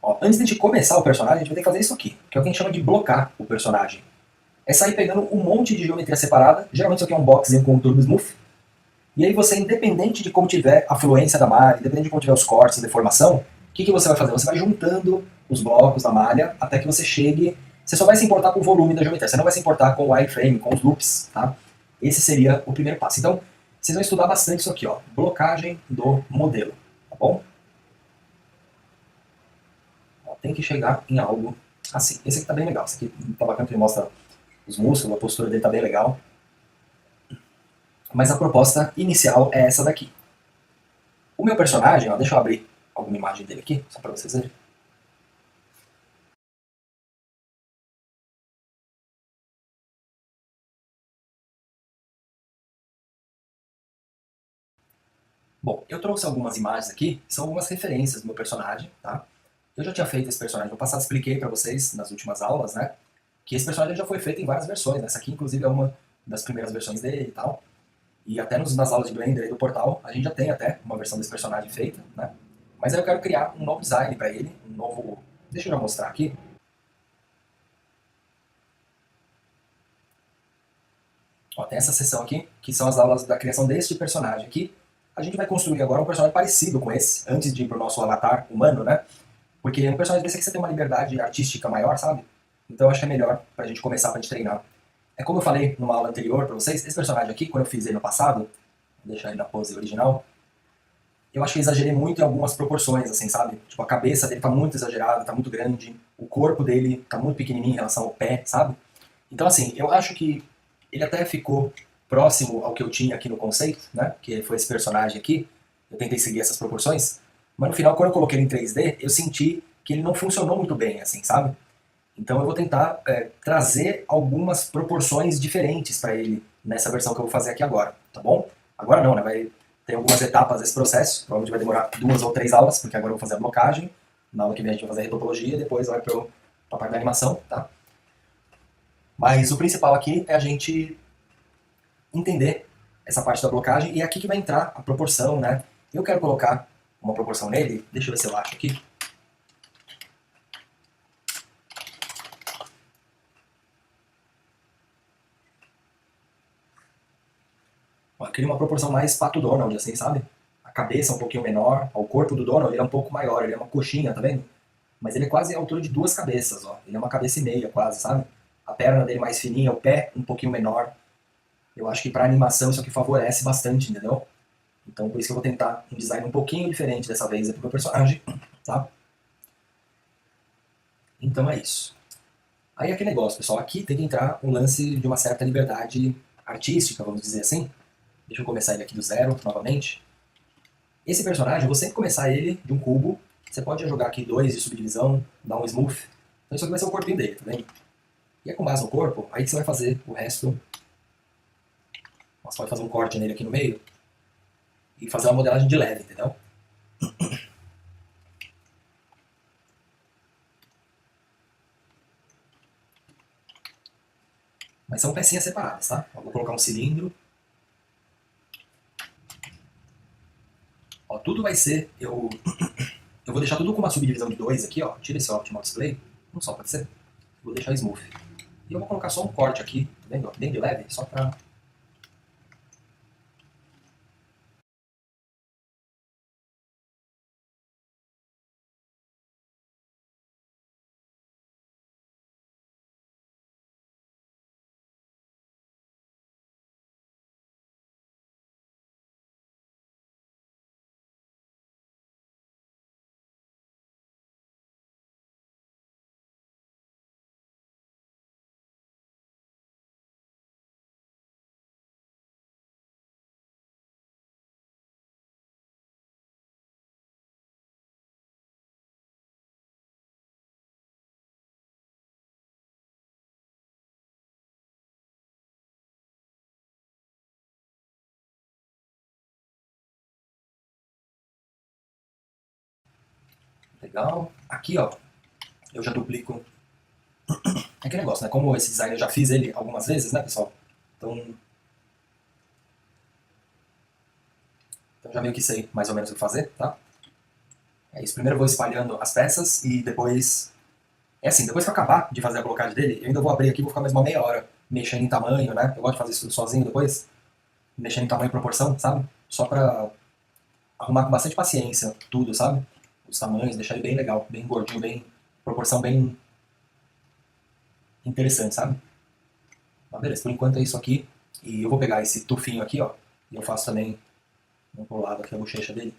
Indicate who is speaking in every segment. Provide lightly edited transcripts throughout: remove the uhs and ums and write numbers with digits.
Speaker 1: Ó, antes de a gente começar o personagem, a gente vai ter que fazer isso aqui, que é o que a gente chama de blocar o personagem. É sair pegando um monte de geometria separada, geralmente isso aqui é um boxzinho com um turbo smooth, e aí você, independente de como tiver a fluência da malha, independente de como tiver os cortes e deformação, o que você vai fazer? Você vai juntando os blocos da malha até que você chegue... Você só vai se importar com o volume da geometria, você não vai se importar com o wireframe, com os loops, tá? Esse seria o primeiro passo. Então, vocês vão estudar bastante isso aqui, ó, blocagem do modelo, tá bom? Ó, tem que chegar em algo assim. Esse aqui tá bem legal, esse aqui tá bacana que ele mostra os músculos, a postura dele tá bem legal. Mas a proposta inicial é essa daqui. O meu personagem, ó, deixa eu abrir alguma imagem dele aqui, só para vocês verem. Bom, eu trouxe algumas imagens aqui, são algumas referências do meu personagem, tá? Eu já tinha feito esse personagem no passado, expliquei para vocês nas últimas aulas, né? Que esse personagem já foi feito em várias versões, né? Essa aqui, inclusive, é uma das primeiras versões dele e tal. E até nas aulas de Blender e do portal, a gente já tem até uma versão desse personagem feita, né? Mas aí eu quero criar um novo design para ele, um novo... Deixa eu já mostrar aqui. Ó, tem essa seção aqui, que são as aulas da criação deste personagem aqui. A gente vai construir agora um personagem parecido com esse, antes de ir pro nosso avatar humano, né? Porque um personagem desse aqui você tem uma liberdade artística maior, sabe? Então eu acho que é melhor pra gente começar, pra gente treinar. É como eu falei numa aula anterior pra vocês, esse personagem aqui, quando eu fiz ele no passado, vou deixar ele na pose original, eu acho que eu exagerei muito em algumas proporções, assim, sabe? Tipo, a cabeça dele tá muito exagerada, tá muito grande, o corpo dele tá muito pequenininho em relação ao pé, sabe? Então, assim, eu acho que ele até ficou próximo ao que eu tinha aqui no conceito, né? Que foi esse personagem aqui. Eu tentei seguir essas proporções. Mas no final, quando eu coloquei ele em 3D, eu senti que ele não funcionou muito bem, assim, sabe? Então eu vou tentar trazer algumas proporções diferentes para ele nessa versão que eu vou fazer aqui agora, tá bom? Agora não, né? Vai ter algumas etapas desse processo. Provavelmente vai demorar 2 ou 3 aulas, porque agora eu vou fazer a blocagem. Na aula que vem a gente vai fazer a retopologia, depois vai para a parte da animação, tá? Mas o principal aqui é a gente entender essa parte da blocagem e é aqui que vai entrar a proporção, né? Eu quero colocar uma proporção nele, deixa eu ver se eu acho aqui. Eu queria uma proporção mais Pato Donald, assim, sabe? A cabeça um pouquinho menor, o corpo do Donald ele é um pouco maior, ele é uma coxinha, tá vendo? Mas ele é quase a altura de 2 cabeças, ó. Ele é uma cabeça e meia, quase, sabe? A perna dele mais fininha, o pé um pouquinho menor. Eu acho que pra animação isso aqui favorece bastante, entendeu? Então por isso que eu vou tentar um design um pouquinho diferente dessa vez pro meu personagem, tá? Então é isso. Aí é aquele negócio, pessoal, aqui tem que entrar um lance de uma certa liberdade artística, vamos dizer assim. Deixa eu começar ele aqui do zero, novamente. Esse personagem, eu vou sempre começar ele de um cubo. Você pode jogar aqui 2 de subdivisão, dar um smooth. Então isso aqui vai ser o corpinho dele, tá vendo? E é com base no corpo, aí que você vai fazer o resto. Você pode fazer um corte nele aqui no meio e fazer uma modelagem de leve, entendeu? Mas são pecinhas separadas, tá? Eu vou colocar um cilindro. Ó, tudo vai ser... Eu vou deixar tudo com uma subdivisão de 2 aqui, ó. Tira esse Optimal Display. Um só, pode ser? Vou deixar smooth. E eu vou colocar só um corte aqui, tá vendo? Bem de leve, só pra... Legal. Aqui, ó, eu já duplico. É aquele negócio, né? Como esse design eu já fiz ele algumas vezes, né, pessoal? Então já meio que sei mais ou menos o que fazer, tá? É isso, primeiro eu vou espalhando as peças e depois... É assim, depois que eu acabar de fazer a colocagem dele, eu ainda vou abrir aqui e vou ficar mais uma meia hora mexendo em tamanho, né? Eu gosto de fazer isso tudo sozinho depois, mexendo em tamanho e proporção, sabe? Só pra arrumar com bastante paciência tudo, sabe? Os tamanhos, deixar ele bem legal, bem gordinho, bem... proporção bem interessante, sabe? Mas beleza, por enquanto é isso aqui. E eu vou pegar esse tufinho aqui, ó, e eu faço também um pro lado aqui a bochecha dele.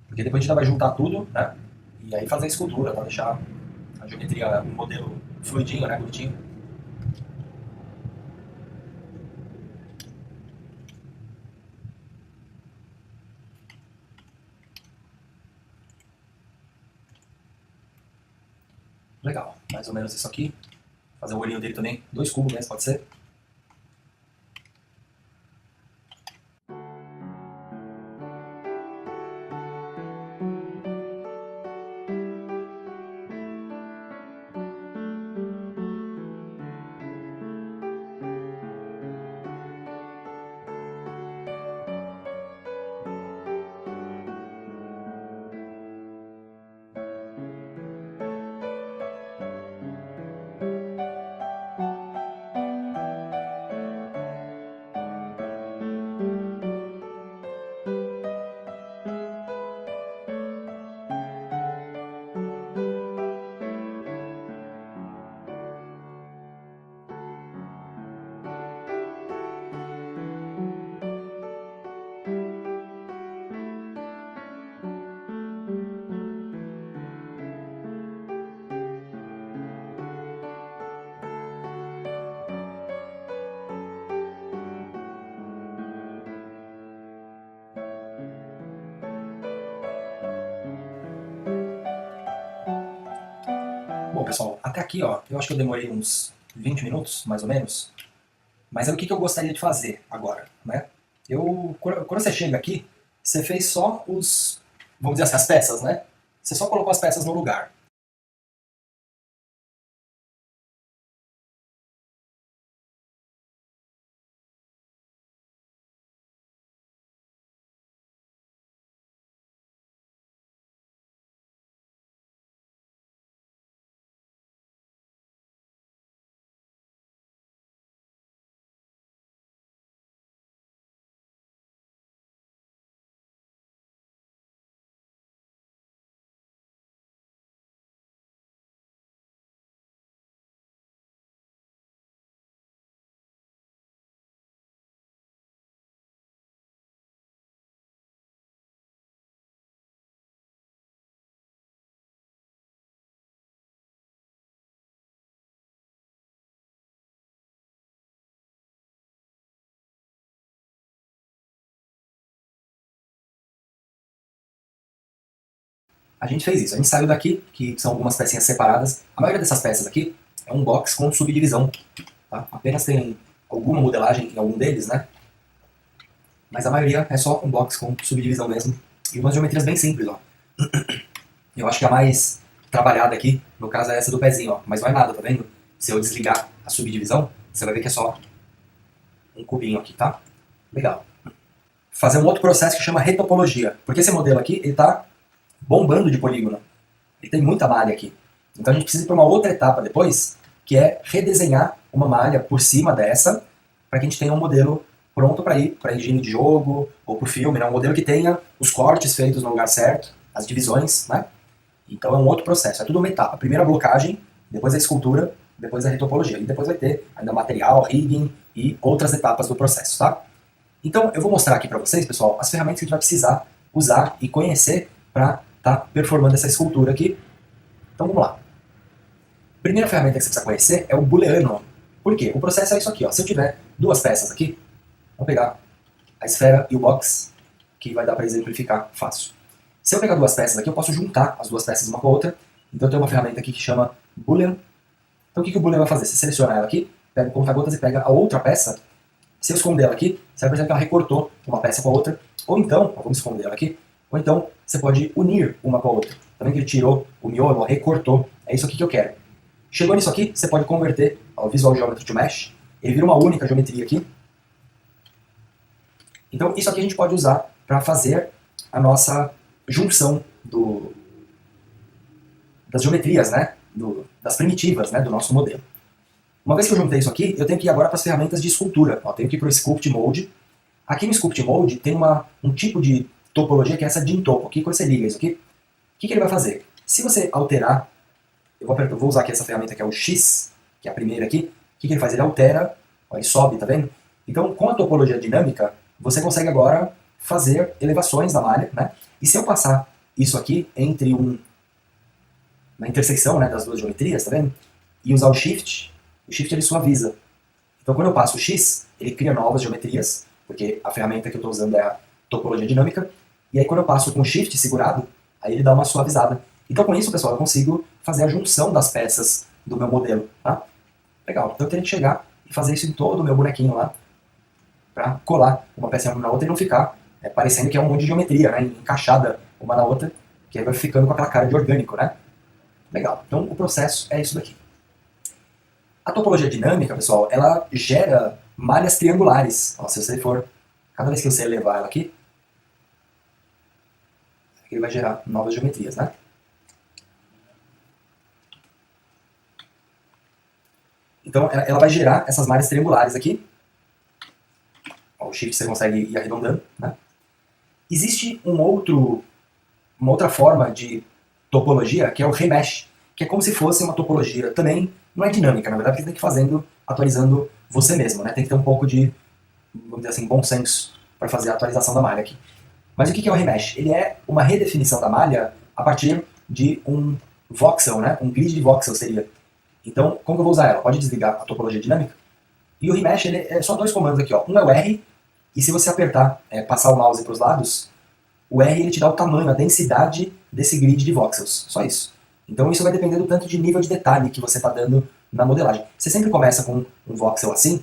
Speaker 1: Porque depois a gente vai juntar tudo, né? E aí fazer a escultura, pra deixar a geometria, o modelo fluidinho, né? Bonitinho. Legal, mais ou menos isso aqui. Fazer o olhinho dele também, 2 cubos mesmo, pode ser? Bom, pessoal, até aqui, ó, eu acho que eu demorei uns 20 minutos, mais ou menos. Mas é o que eu gostaria de fazer agora, né? Quando você chega aqui, você fez só os, vamos dizer assim, as peças, né? Você só colocou as peças no lugar. A gente fez isso, a gente saiu daqui, que são algumas pecinhas separadas. A maioria dessas peças aqui é um box com subdivisão, tá? Apenas tem alguma modelagem em algum deles, né? Mas a maioria é só um box com subdivisão mesmo. E umas geometrias bem simples, ó. Eu acho que a mais trabalhada aqui, no caso, é essa do pezinho, ó. Mas não é nada, tá vendo? Se eu desligar a subdivisão, você vai ver que é só um cubinho aqui, tá? Legal. Fazer um outro processo que chama retopologia. Porque esse modelo aqui, ele tá bombando de polígono. Ele tem muita malha aqui. Então a gente precisa ir para uma outra etapa depois, que é redesenhar uma malha por cima dessa, para que a gente tenha um modelo pronto para ir para a engine de jogo ou para o filme, né? Um modelo que tenha os cortes feitos no lugar certo, as divisões, né? Então é um outro processo, é tudo uma etapa. Primeiro a blocagem, depois a escultura, depois a retopologia. E depois vai ter ainda material, rigging e outras etapas do processo, tá? Então eu vou mostrar aqui para vocês, pessoal, as ferramentas que a gente vai precisar usar e conhecer para estar performando essa escultura aqui. Então vamos lá. Primeira ferramenta que você precisa conhecer é o booleano. Por quê? O processo é isso aqui, ó. Se eu tiver duas peças aqui, vou pegar a esfera e o box, que vai dar para exemplificar fácil. Se eu pegar duas peças aqui, eu posso juntar as duas peças uma com a outra. Então eu tenho uma ferramenta aqui que chama boolean. Então o que o boolean vai fazer? Você seleciona ela aqui, pega o conta-gotas e pega a outra peça. Se eu esconder ela aqui, você vai perceber que ela recortou uma peça com a outra. Ou então, vamos esconder ela aqui, ou então você pode unir uma com a outra. Tá Tá vendo que ele tirou o miolo, ó, recortou. É isso aqui que eu quero. Chegou nisso aqui, você pode converter ao Visual Geometry to Mesh. Ele vira uma única geometria aqui. Então isso aqui a gente pode usar para fazer a nossa junção das geometrias, né? Das primitivas, né? Do nosso modelo. Uma vez que eu juntei isso aqui, eu tenho que ir agora para as ferramentas de escultura. Ó, tenho que ir para o Sculpt Mode. Aqui no Sculpt Mode tem um tipo de topologia que é essa Dintopo. Aqui, quando você liga isso aqui, o que ele vai fazer? Se você alterar, eu vou usar aqui essa ferramenta que é o X, que é a primeira aqui, o que ele faz? Ele altera, ó, ele sobe, tá vendo? Então, com a topologia dinâmica, você consegue agora fazer elevações da malha, né? E se eu passar isso aqui entre na intersecção, né, das duas geometrias, tá vendo? E usar o Shift ele suaviza. Então quando eu passo o X, ele cria novas geometrias, porque a ferramenta que eu estou usando é a topologia dinâmica, e aí quando eu passo com o Shift segurado, aí ele dá uma suavizada. Então com isso, pessoal, eu consigo fazer a junção das peças do meu modelo, tá? Legal, então eu teria que chegar e fazer isso em todo o meu bonequinho lá, para colar uma peça uma na outra e não ficar parecendo que é um monte de geometria, né, encaixada uma na outra, que aí vai ficando com aquela cara de orgânico, né? Legal, então o processo é isso daqui. A topologia dinâmica, pessoal, ela gera malhas triangulares. Ó, se você for, cada vez que você elevar ela aqui, ele vai gerar novas geometrias, né? Então, ela vai gerar essas malhas triangulares aqui. Ó, o Shift você consegue ir arredondando, né? Existe uma outra forma de topologia, que é o remesh, que é como se fosse uma topologia também, não é dinâmica, na verdade, você tem que ir fazendo, atualizando você mesmo, né? Tem que ter um pouco de, vamos dizer assim, bom senso para fazer a atualização da malha aqui. Mas o que é o remesh? Ele é uma redefinição da malha a partir de um voxel, né? Um grid de voxel seria. Então, como que eu vou usar ela? Pode desligar a topologia dinâmica. E o remesh, ele é só dois comandos aqui, ó. Um é o R, e se você apertar, passar o mouse para os lados, o R ele te dá o tamanho, a densidade desse grid de voxels. Só isso. Então isso vai depender do tanto de nível de detalhe que você está dando na modelagem. Você sempre começa com um voxel assim,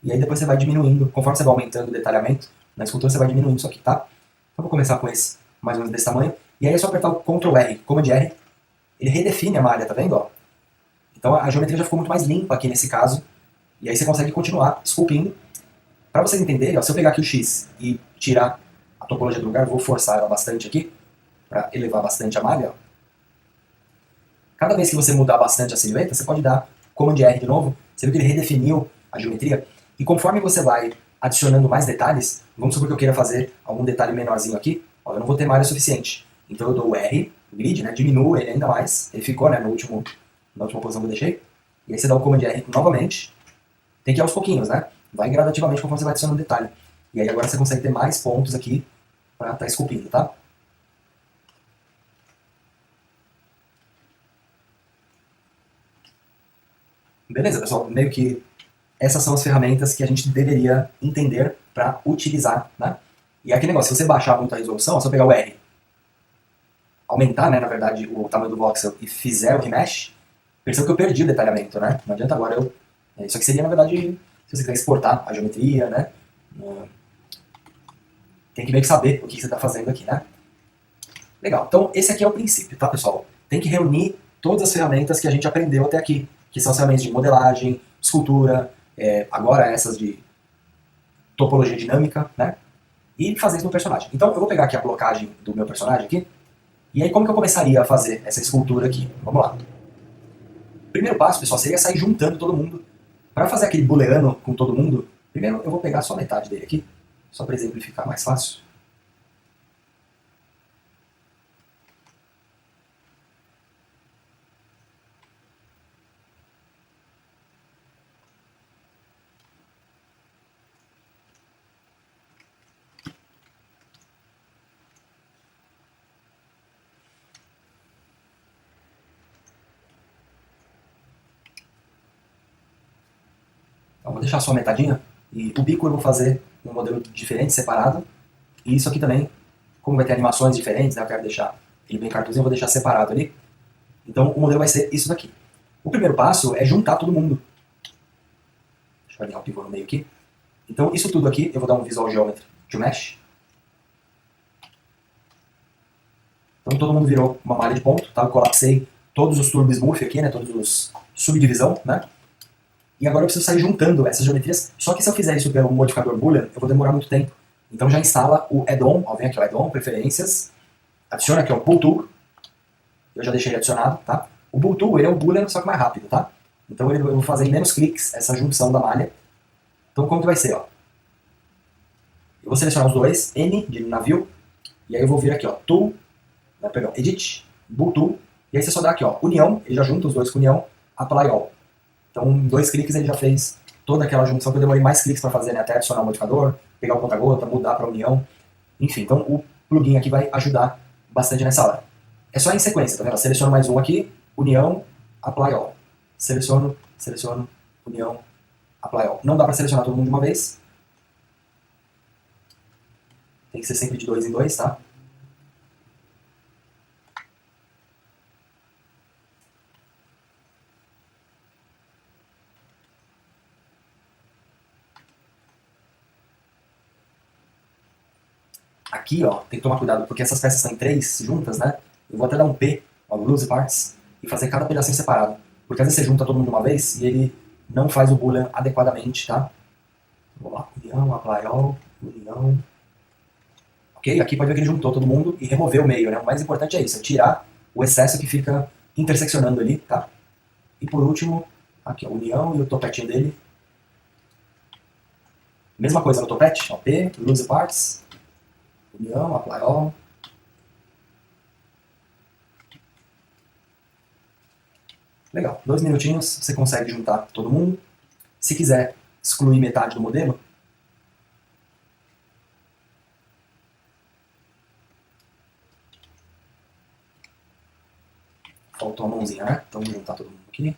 Speaker 1: e aí depois você vai diminuindo. Conforme você vai aumentando o detalhamento, na escultura você vai diminuindo isso aqui, tá? Então eu vou começar com esse, mais ou menos desse tamanho. E aí é só apertar o Ctrl R, Command R, ele redefine a malha, tá vendo? Ó? Então a geometria já ficou muito mais limpa aqui nesse caso. E aí você consegue continuar esculpindo. Para vocês entenderem, ó, se eu pegar aqui o X e tirar a topologia do lugar, vou forçar ela bastante aqui, para elevar bastante a malha, ó. Cada vez que você mudar bastante a silhueta, você pode dar Command R de novo. Você viu que ele redefiniu a geometria. E conforme você vai adicionando mais detalhes, vamos supor que eu queira fazer algum detalhe menorzinho aqui, ó, eu não vou ter malha suficiente. Então eu dou o R, o grid, né, diminuo ele ainda mais. Ele ficou, né, na última posição que eu deixei. E aí você dá o Command R novamente. Tem que ir aos pouquinhos, né? Vai gradativamente conforme você vai adicionando detalhe. E aí agora você consegue ter mais pontos aqui para estar esculpindo, tá? Beleza, pessoal, meio que essas são as ferramentas que a gente deveria entender para utilizar, né? E é aquele negócio, se você baixar muito a resolução, é só pegar o R, aumentar, né, na verdade, o tamanho do voxel e fizer o remesh, perceba que eu perdi o detalhamento, né? Não adianta agora eu... Isso aqui seria, na verdade, se você quiser exportar a geometria, né? Tem que meio que saber o que você está fazendo aqui, né? Legal, então esse aqui é o princípio, tá, pessoal? Tem que reunir todas as ferramentas que a gente aprendeu até aqui, que são as ferramentas de modelagem, escultura, agora essas de topologia dinâmica, né? E fazer isso no personagem. Então eu vou pegar aqui a blocagem do meu personagem aqui, e aí como que eu começaria a fazer essa escultura aqui? Vamos lá. O primeiro passo, pessoal, seria sair juntando todo mundo. Para fazer aquele booleano com todo mundo, primeiro eu vou pegar só metade dele aqui, só para exemplificar mais fácil. Então, vou deixar só a metadinha, e o bico eu vou fazer um modelo diferente, separado, e isso aqui também, como vai ter animações diferentes, né, eu quero deixar ele bem cartuzinho, eu vou deixar separado ali. Então o modelo vai ser isso daqui. O primeiro passo é juntar todo mundo. Deixa eu alinhar o pivô no meio aqui. Então isso tudo aqui, eu vou dar um Visual Geometry to Mesh. Então Então todo mundo virou uma malha de ponto, tá? Eu colapsei todos os turbo smooth aqui, né? Todos os subdivisão, né? E agora eu preciso sair juntando essas geometrias. Só que se eu fizer isso pelo modificador Boolean, eu vou demorar muito tempo. Então já instala o add-on, ó, vem aqui o add-on, preferências, adiciona aqui o Bool Tool, eu já deixei ele adicionado, tá? O Bool Tool, ele é o Boolean, só que mais rápido, tá? Então eu vou fazer em menos cliques essa junção da malha. Então como que vai ser, ó? Eu vou selecionar os dois, N de navio, e aí eu vou vir aqui, ó, Tool, perdão, Edit, Bool Tool, e aí você só dá aqui, ó, União, ele já junta os dois com União, Apply All. Então em 2 cliques ele já fez toda aquela junção que eu demorei mais cliques para fazer, né? Até adicionar o modificador, pegar o conta-gota, mudar para União, enfim. Então o plugin aqui vai ajudar bastante nessa hora. É só em sequência, tá vendo? Seleciono mais um aqui, União, Apply All. Seleciono, União, Apply All. Não dá para selecionar todo mundo de uma vez. Tem que ser sempre de 2 em 2, tá? Aqui, ó, tem que tomar cuidado, porque essas peças estão em 3 juntas, né? Eu vou até dar um P, ó, Loose Parts, e fazer cada pedacinho separado. Porque às vezes você junta todo mundo de uma vez e ele não faz o Boolean adequadamente, tá? Vamos lá, União, Apply All, União. Ok? Aqui pode ver que ele juntou todo mundo e removeu o meio, né? O mais importante é isso, é tirar o excesso que fica interseccionando ali, tá? E por último, aqui, ó, União e o topetinho dele. Mesma coisa no topete, ó, P, Loose Parts, União, Apply All. Legal, 2 minutinhos, você consegue juntar todo mundo. Se quiser excluir metade do modelo, faltou a mãozinha, né? Então vamos juntar todo mundo aqui.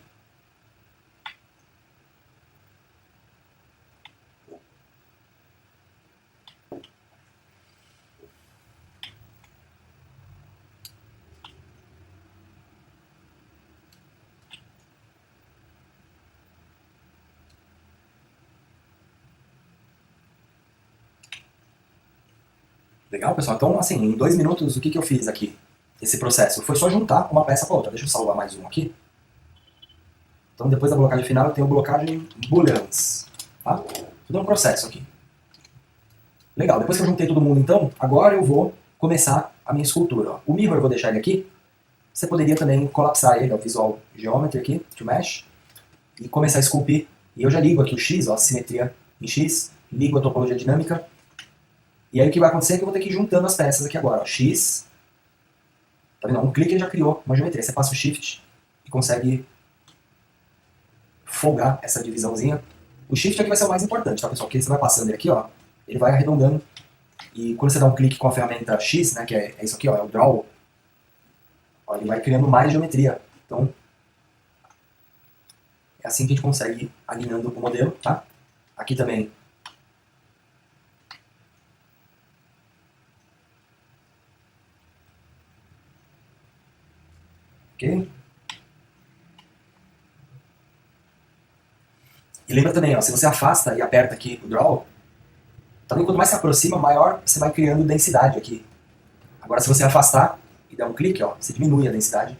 Speaker 1: Legal, pessoal? Então, assim, em 2 minutos, o que eu fiz aqui? Esse processo foi só juntar uma peça com a outra. Deixa eu salvar mais um aqui. Então, depois da blocagem final, eu tenho blocagem booleans. Tá? Tudo é um processo aqui. Legal, depois que eu juntei todo mundo, então, agora eu vou começar a minha escultura. Ó. O mirror eu vou deixar ele aqui. Você poderia também colapsar ele, ó, Visual Geometry aqui, to Mesh, e começar a esculpir. E eu já ligo aqui o X, ó, a simetria em X, ligo a topologia dinâmica. E aí o que vai acontecer é que eu vou ter que ir juntando as peças aqui agora. Ó. X, tá vendo? Um clique ele já criou uma geometria. Você passa o Shift e consegue folgar essa divisãozinha. O Shift aqui vai ser o mais importante, tá, pessoal? Porque você vai passando ele aqui, ó, ele vai arredondando. E quando você dá um clique com a ferramenta X, né, que é isso aqui, ó, é o Draw, ó, ele vai criando mais geometria. Então, é assim que a gente consegue ir alinhando o modelo, tá? Aqui também. Ok? E lembra também, ó, se você afasta e aperta aqui o Draw, também quanto mais se aproxima, maior você vai criando densidade aqui. Agora se você afastar e der um clique, ó, você diminui a densidade.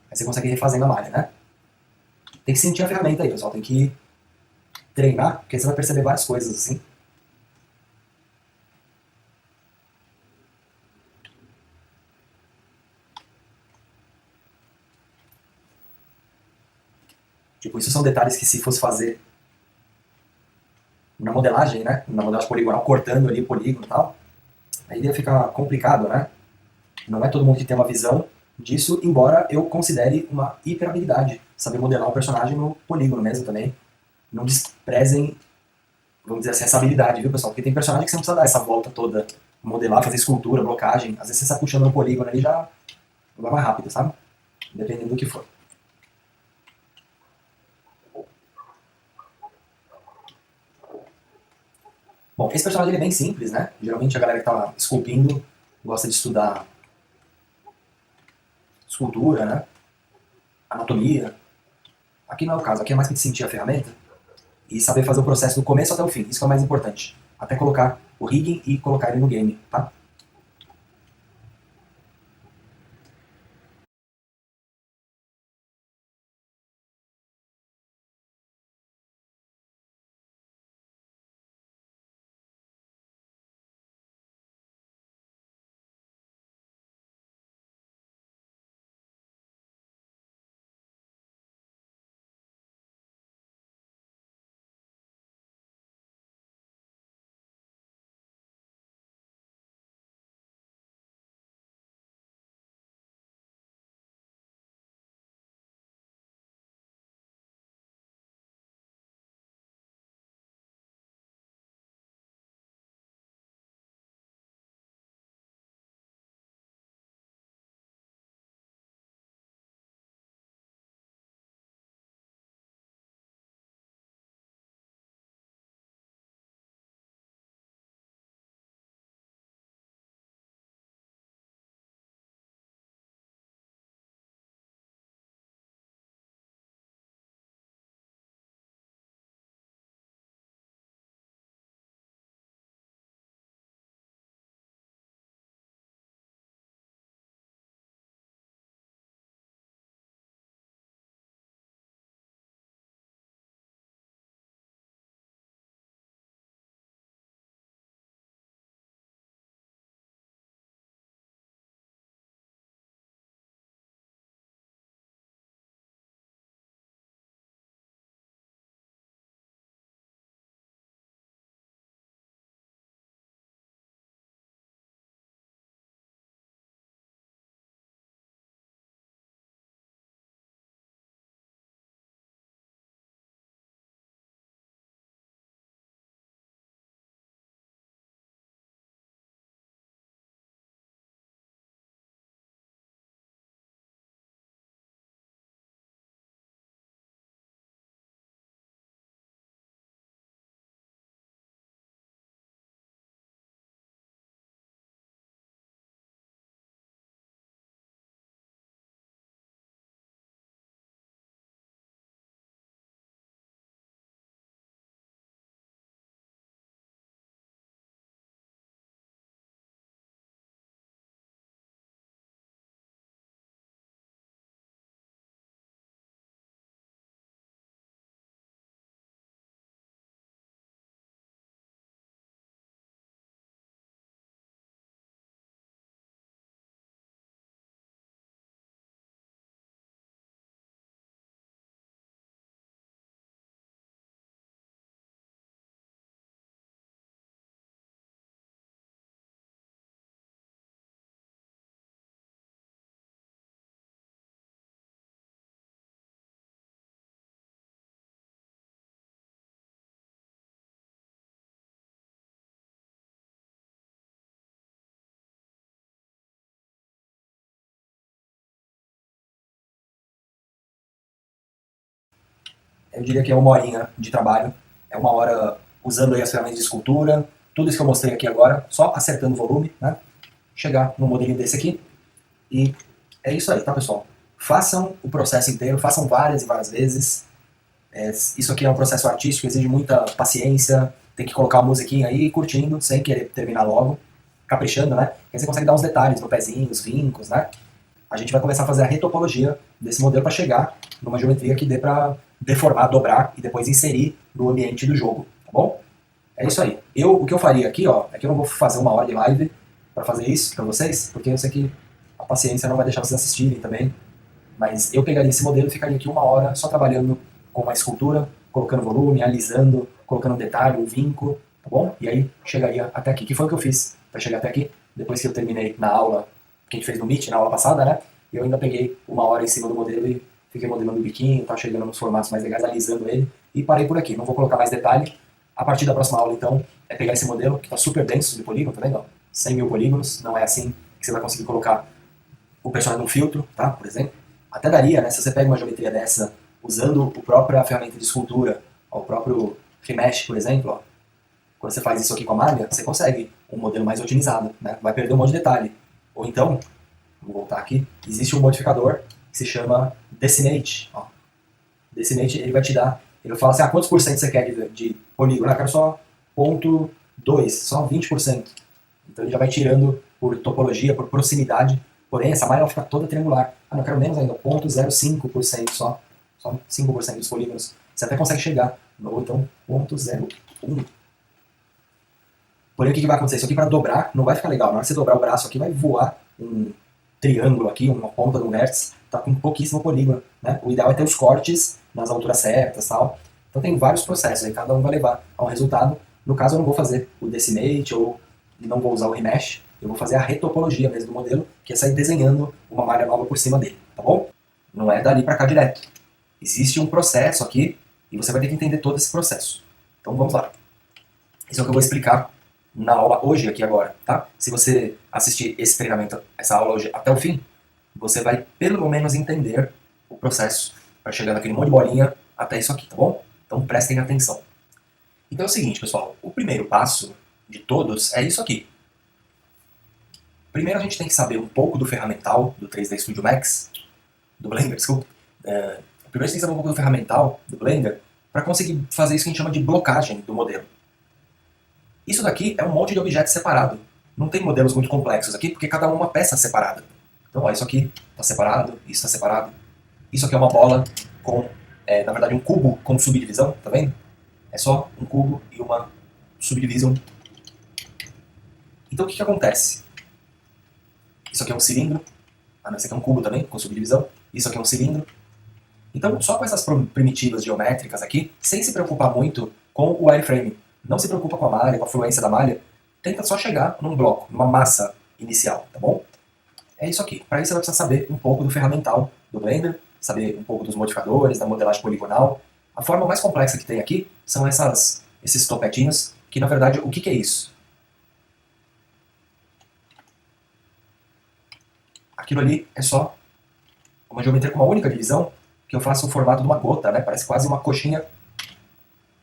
Speaker 1: Aí você consegue ir refazendo a malha, né? Tem que sentir a ferramenta aí, pessoal. Tem que treinar, porque você vai perceber várias coisas assim. Tipo, isso são detalhes que se fosse fazer na modelagem, né? Na modelagem poligonal, cortando ali o polígono e tal, aí ia ficar complicado, né? Não é todo mundo que tem uma visão disso, embora eu considere uma hiperhabilidade saber modelar um personagem no polígono mesmo também. Não desprezem, vamos dizer assim, essa habilidade, viu, pessoal? Porque tem personagem que você não precisa dar essa volta toda, modelar, fazer escultura, blocagem. Às vezes você está puxando no polígono ali já vai mais rápido, sabe? Dependendo do que for. Bom, esse personagem ele é bem simples, né? Geralmente a galera que tá esculpindo gosta de estudar escultura, né? Anatomia. Aqui não é o caso, aqui é mais para sentir a ferramenta e saber fazer o processo do começo até o fim. Isso que é o mais importante. Até colocar o rigging e colocar ele no game, tá? eu diria que é 1 horinha de trabalho, é 1 hora usando aí as ferramentas de escultura, tudo isso que eu mostrei aqui agora, só acertando o volume, né? Chegar num modelinho desse aqui, e é isso aí, tá, pessoal? Façam o processo inteiro, façam várias e várias vezes. Isso aqui é um processo artístico, exige muita paciência, tem que colocar a musiquinha aí curtindo, sem querer terminar logo, caprichando, né? Aí você consegue dar uns detalhes no pezinho, os vincos, né? A gente vai começar a fazer a retopologia desse modelo para chegar numa geometria que dê para deformar, dobrar e depois inserir no ambiente do jogo, tá bom? É isso aí. O que eu faria aqui, ó, é que eu não vou fazer 1 hora de live para fazer isso para vocês, porque eu sei que a paciência não vai deixar vocês assistirem também. Mas eu pegaria esse modelo e ficaria aqui 1 hora só trabalhando com a escultura, colocando volume, alisando, colocando um detalhe, um vinco, tá bom? E aí chegaria até aqui, que foi o que eu fiz para chegar até aqui, depois que eu terminei na aula que a gente fez no Meet, na aula passada, né? Eu ainda peguei 1 hora em cima do modelo e fiquei modelando o biquinho, tá chegando nos formatos mais legais, alisando ele, e parei por aqui. Não vou colocar mais detalhe. A partir da próxima aula, então, é pegar esse modelo, que tá super denso de polígono, tá vendo? 100 mil polígonos, não é assim que você vai conseguir colocar o personagem num filtro, tá? Por exemplo. Até daria, né? Se você pega uma geometria dessa, usando a própria ferramenta de escultura, ó, o próprio Remesh, por exemplo, ó, quando você faz isso aqui com a malha, você consegue um modelo mais otimizado, né? Vai perder um monte de detalhe. Ou então, vou voltar aqui, existe um modificador que se chama Decimate. Ó. Decimate, ele vai te dar, ele fala assim, quantos por cento você quer de polígono? Eu quero só 0,2, só 20%. Então ele já vai tirando por topologia, por proximidade, porém essa malha vai ficar toda triangular. Não quero menos ainda, 0,05% só 5% dos polígonos. Você até consegue chegar, ou então 0,01. Porém, o que vai acontecer? Isso aqui para dobrar não vai ficar legal. Na hora que você dobrar o braço aqui, vai voar um triângulo aqui, uma ponta de um vértice, tá com pouquíssimo polígono. Né? O ideal é ter os cortes nas alturas certas e tal. Então tem vários processos aí, cada um vai levar a um resultado. No caso, eu não vou fazer o Decimate ou não vou usar o Remesh, eu vou fazer a retopologia mesmo do modelo, que é sair desenhando uma malha nova por cima dele, tá bom? Não é dali para cá direto. Existe um processo aqui e você vai ter que entender todo esse processo. Então vamos lá. Isso é o que eu vou explicar na aula hoje, aqui agora, tá? Se você assistir esse treinamento, essa aula hoje até o fim, você vai pelo menos entender o processo para chegar naquele monte de bolinha até isso aqui, tá bom? Então prestem atenção. Então é o seguinte, pessoal, o primeiro passo de todos é isso aqui. Primeiro a gente tem que saber um pouco do ferramental do 3D Studio Max, do Blender, desculpa. Primeiro a gente tem que saber um pouco do ferramental do Blender para conseguir fazer isso que a gente chama de blocagem do modelo. Isso daqui é um monte de objetos separado. Não tem modelos muito complexos aqui, porque cada um é uma peça separada. Então, ó, isso aqui está separado, isso está separado. Isso aqui é uma bola com, na verdade, um cubo com subdivisão, tá vendo? É só um cubo e uma subdivisão. Então, o que acontece? Isso aqui é um cilindro. Não, esse aqui é um cubo também, com subdivisão. Isso aqui é um cilindro. Então, só com essas primitivas geométricas aqui, sem se preocupar muito com o wireframe. Não se preocupa com a malha, com a fluência da malha. Tenta só chegar num bloco, numa massa inicial, tá bom? É isso aqui. Para isso você vai precisar saber um pouco do ferramental do Blender, saber um pouco dos modificadores, da modelagem poligonal. A forma mais complexa que tem aqui são esses topetinhos, que na verdade, o que é isso? Aquilo ali é só uma geometria com uma única divisão, que eu faço o formato de uma gota, né? Parece quase uma coxinha.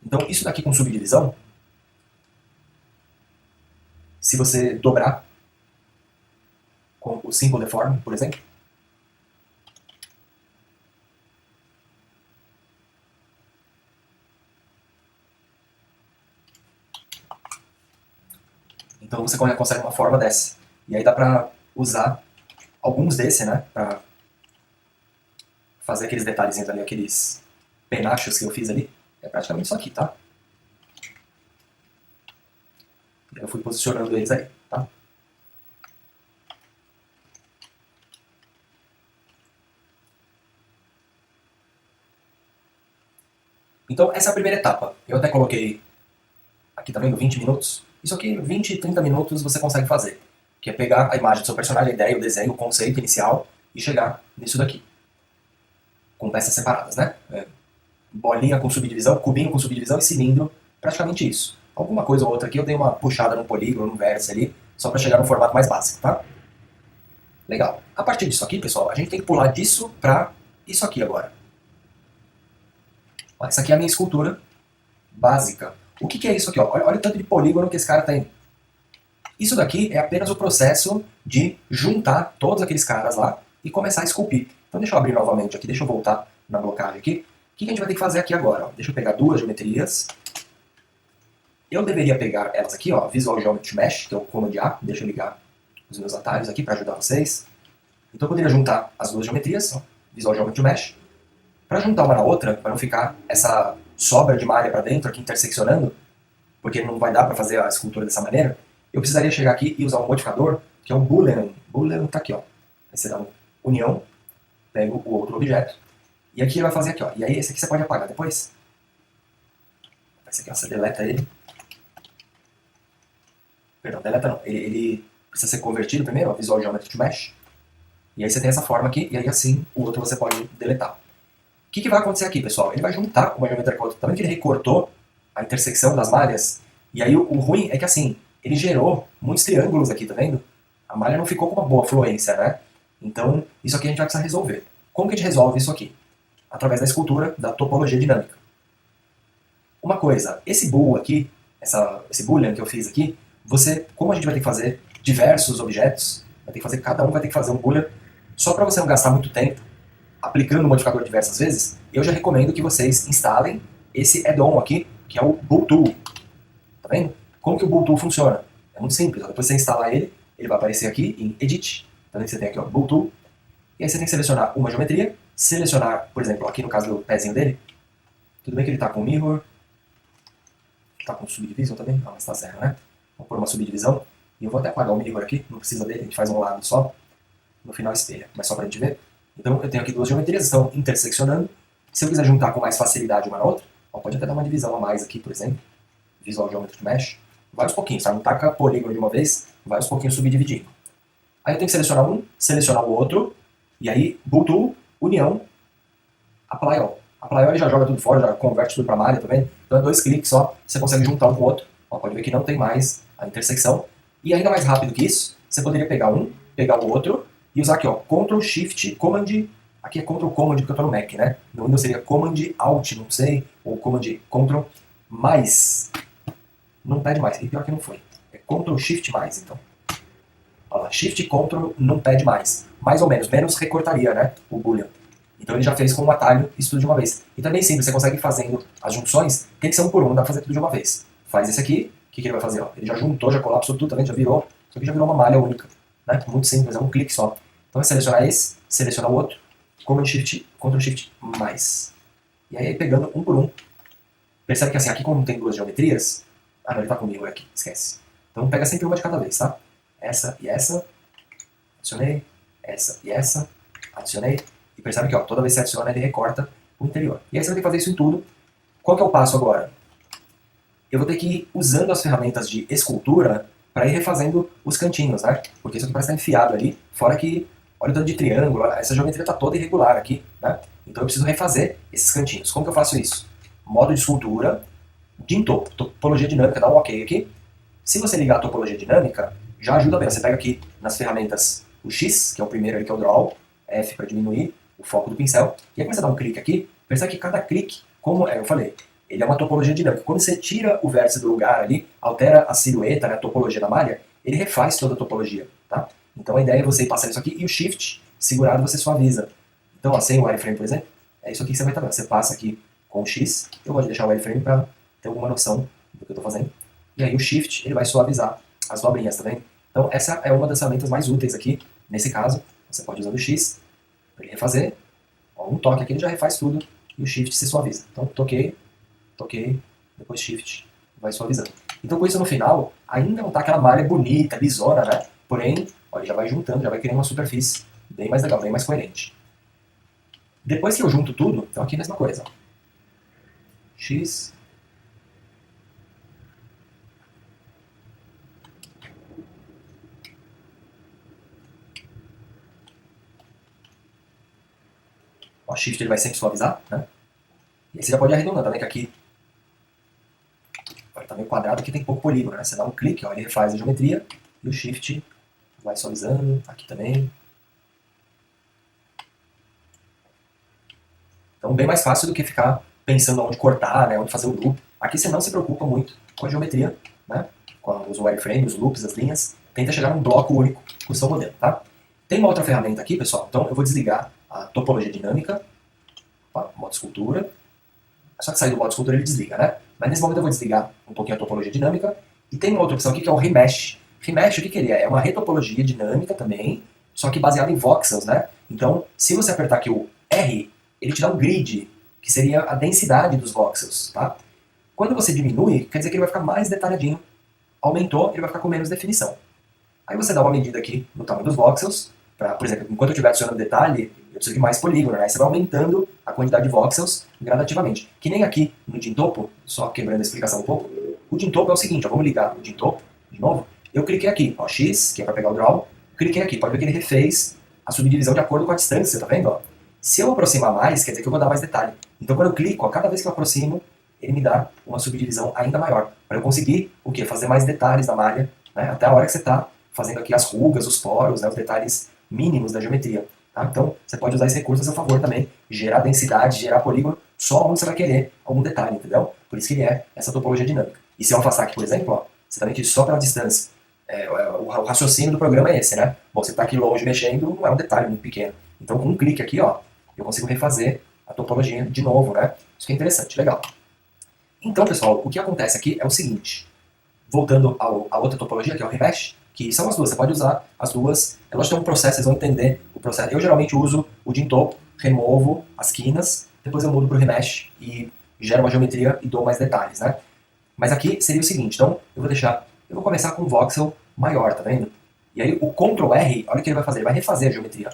Speaker 1: Então, isso daqui com subdivisão, se você dobrar com o Simple Deform, por exemplo, então você consegue uma forma dessa. E aí dá pra usar alguns desses, né? Pra fazer aqueles detalhezinhos ali, aqueles penachos que eu fiz ali. É praticamente isso aqui, tá? Eu fui posicionando eles aí, tá? Então, essa é a primeira etapa. Eu até coloquei aqui, tá vendo? 20 minutos. Isso aqui, 20, 30 minutos você consegue fazer. Que é pegar a imagem do seu personagem, a ideia, o desenho, o conceito inicial e chegar nisso daqui. Com peças separadas, né? Bolinha com subdivisão, cubinho com subdivisão e cilindro, praticamente isso. Alguma coisa ou outra aqui eu dei uma puxada no polígono, no vértice ali, só para chegar no formato mais básico, tá? Legal. A partir disso aqui, pessoal, a gente tem que pular disso para isso aqui agora. Ó, essa aqui é a minha escultura básica. O que é isso aqui? Ó? Olha o tanto de polígono que esse cara tem. Isso daqui é apenas o processo de juntar todos aqueles caras lá e começar a esculpir. Então deixa eu abrir novamente aqui, deixa eu voltar na blocagem aqui. O que a gente vai ter que fazer aqui agora? Ó? Deixa eu pegar duas geometrias. Eu deveria pegar elas aqui, ó, Visual Geometry Mesh, que é o Command A. Deixa eu ligar os meus atalhos aqui para ajudar vocês. Então eu poderia juntar as duas geometrias, ó, Visual Geometry Mesh, para juntar uma na outra, para não ficar essa sobra de malha para dentro aqui interseccionando, porque não vai dar para fazer a escultura dessa maneira. Eu precisaria chegar aqui e usar um modificador, que é um Boolean. Boolean tá aqui, ó. Aí você dá uma união, pego o outro objeto, e aqui ele vai fazer aqui, ó. E aí esse aqui você pode apagar depois. Esse aqui, ó, você deleta ele. Perdão, deleta não. Ele precisa ser convertido primeiro, ó, Visual Geometry to Mesh. E aí você tem essa forma aqui, e aí assim o outro você pode deletar. O que vai acontecer aqui, pessoal? Ele vai juntar uma geometria com a outra. Também que ele recortou a intersecção das malhas. E aí o ruim é que assim, ele gerou muitos triângulos aqui, tá vendo? A malha não ficou com uma boa fluência, né? Então, isso aqui a gente vai precisar resolver. Como que a gente resolve isso aqui? Através da escultura, da topologia dinâmica. Uma coisa, esse bool aqui, esse boolean que eu fiz aqui, como a gente vai ter que fazer diversos objetos, cada um vai ter que fazer um boolean, só para você não gastar muito tempo aplicando o modificador diversas vezes, eu já recomendo que vocês instalem esse add-on aqui, que é o Bool Tool. Tá vendo? Como que o Bool Tool funciona? É muito simples. Ó. Depois você instalar ele, ele vai aparecer aqui em Edit. Tá vendo que você tem aqui, ó, Bool Tool. E aí você tem que selecionar uma geometria, selecionar, por exemplo, aqui no caso do pezinho dele, tudo bem que ele está com Mirror, está com Subdivision também? Não, mas está zero, né? Vou pôr uma subdivisão. E eu vou até apagar o Mirror aqui, não precisa dele, a gente faz um lado só. No final espelha, mas só para a gente ver. Então eu tenho aqui duas geometrias, estão interseccionando. Se eu quiser juntar com mais facilidade uma na outra, ó, pode até dar uma divisão a mais aqui, por exemplo. Visual Geometry Mesh. Vai aos pouquinhos, tá? Não taca polígono de uma vez, vai aos pouquinhos subdividindo. Aí eu tenho que selecionar um, selecionar o outro, e aí Bool Tool, união, Apply All. Apply All ele já joga tudo fora, já converte tudo para malha, tá vendo? Então é 2 cliques só, você consegue juntar um com o outro. Ó, pode ver que não tem mais a intersecção. E ainda mais rápido que isso, você poderia pegar um, pegar o outro, e usar aqui, ó, Ctrl Shift Command, aqui é Ctrl Command porque eu tô no Mac, né? No Windows seria Command Alt, não sei, ou Command Ctrl mais. Não pede mais, e pior que não foi. É Ctrl Shift mais, então. Olha lá, Shift Ctrl não pede mais. Mais ou menos, menos recortaria, né, o Boolean. Então ele já fez com um atalho isso tudo de uma vez. E também simples, você consegue ir fazendo as junções, tem que ser um por um, não dá pra fazer tudo de uma vez. Faz esse aqui, o que ele vai fazer? Ó? Ele já juntou, já colapsou tudo, também já virou. Isso aqui já virou uma malha única. Né? Muito simples, é um clique só. Então é selecionar esse, selecionar o outro, Ctrl Shift mais. E aí pegando um por um. Percebe que assim, aqui como tem duas geometrias, não, ele tá comigo aqui, esquece. Então pega sempre uma de cada vez, tá? Essa e essa, adicionei, essa e essa, adicionei. E percebe que ó, toda vez que você adiciona, ele recorta o interior. E aí você vai ter que fazer isso em tudo. Qual que é o passo agora? Eu vou ter que ir usando as ferramentas de escultura para ir refazendo os cantinhos, né? Porque isso aqui parece estar enfiado ali, fora que, olha o tanto de triângulo, essa geometria está toda irregular aqui, né? Então eu preciso refazer esses cantinhos. Como que eu faço isso? Modo de escultura, Dinto, topologia dinâmica, dá um ok aqui. Se você ligar a topologia dinâmica, já ajuda bem. Você pega aqui nas ferramentas o X, que é o primeiro ali, que é o Draw, F para diminuir o foco do pincel, e aí quando você dá um clique aqui, percebe que cada clique, como eu falei, ele é uma topologia dinâmica. Quando você tira o vértice do lugar ali, altera a silhueta, né, a topologia da malha, ele refaz toda a topologia, tá? Então a ideia é você ir passando isso aqui e o Shift, segurado, você suaviza. Então, ó, sem o wireframe, por exemplo, é isso aqui que você vai estar vendo. Você passa aqui com o X, eu gosto de deixar o wireframe para ter alguma noção do que eu estou fazendo. E aí o Shift, ele vai suavizar as dobrinhas, tá vendo? Então essa é uma das ferramentas mais úteis aqui, nesse caso. Você pode usar o X para ele refazer. Ó, um toque aqui ele já refaz tudo e o Shift se suaviza. Então toquei, depois Shift, vai suavizando. Então com isso no final, ainda não tá aquela malha bonita, lisona, né? Porém, ó, ele já vai juntando, já vai criando uma superfície bem mais legal, bem mais coerente. Depois que eu junto tudo, então aqui a mesma coisa. Ó. X. O Shift ele vai sempre suavizar, né? E aí você já pode arredondar também, que aqui tá meio quadrado, aqui tem pouco polígono, né? Você dá um clique, ó, ele refaz a geometria, e o Shift vai suavizando, aqui também. Então bem mais fácil do que ficar pensando onde cortar, né, onde fazer o loop. Aqui você não se preocupa muito com a geometria, né, com os wireframes, os loops, as linhas. Tenta chegar num bloco único com o seu modelo, tá? Tem uma outra ferramenta aqui, pessoal. Então eu vou desligar a topologia dinâmica, opa, modo escultura. Só que sair do modo escultura ele desliga, né? Mas nesse momento eu vou desligar um pouquinho a topologia dinâmica. E tem uma outra opção aqui que é o remesh. Remesh, o que ele é? É uma retopologia dinâmica também, só que baseada em voxels, né? Então, se você apertar aqui o R, ele te dá um grid, que seria a densidade dos voxels, tá? Quando você diminui, quer dizer que ele vai ficar mais detalhadinho. Aumentou, ele vai ficar com menos definição. Aí você dá uma medida aqui no tamanho dos voxels, pra, por exemplo, enquanto eu estiver adicionando detalhe, eu preciso de mais polígono, né? Aí você vai aumentando a quantidade de voxels gradativamente. Que nem aqui no Dintopo, só quebrando a explicação um pouco, o Dintopo é o seguinte, ó, vamos ligar o Dintopo de novo. Eu cliquei aqui, ó, X, que é para pegar o draw, cliquei aqui, pode ver que ele refez a subdivisão de acordo com a distância, tá vendo? Ó? Se eu aproximar mais, quer dizer que eu vou dar mais detalhe. Então quando eu clico, ó, cada vez que eu aproximo, ele me dá uma subdivisão ainda maior. Para eu conseguir o quê? Fazer mais detalhes da malha, né? Até a hora que você está fazendo aqui as rugas, os poros, né? Os detalhes mínimos da geometria. Tá? Então você pode usar esse recurso a seu favor também, gerar densidade, gerar polígono, só onde você vai querer algum detalhe, entendeu? Por isso que ele é essa topologia dinâmica. E se eu afastar aqui, por exemplo, ó, você está vendo que só pela distância, o raciocínio do programa é esse, né? Bom, você está aqui longe mexendo, não é um detalhe muito pequeno. Então com um clique aqui, ó, eu consigo refazer a topologia de novo, né? Isso que é interessante, legal. Então, pessoal, o que acontece aqui é o seguinte, voltando à outra topologia, que é o remesh, que são as duas, você pode usar as duas, elas têm um processo, vocês vão entender o processo. Eu geralmente uso o Dintopo, removo as quinas, depois eu mudo para o remesh e gero uma geometria e dou mais detalhes, né? Mas aqui seria o seguinte, então eu vou começar com um voxel maior, tá vendo? E aí o Ctrl R, olha o que ele vai fazer, ele vai refazer a geometria.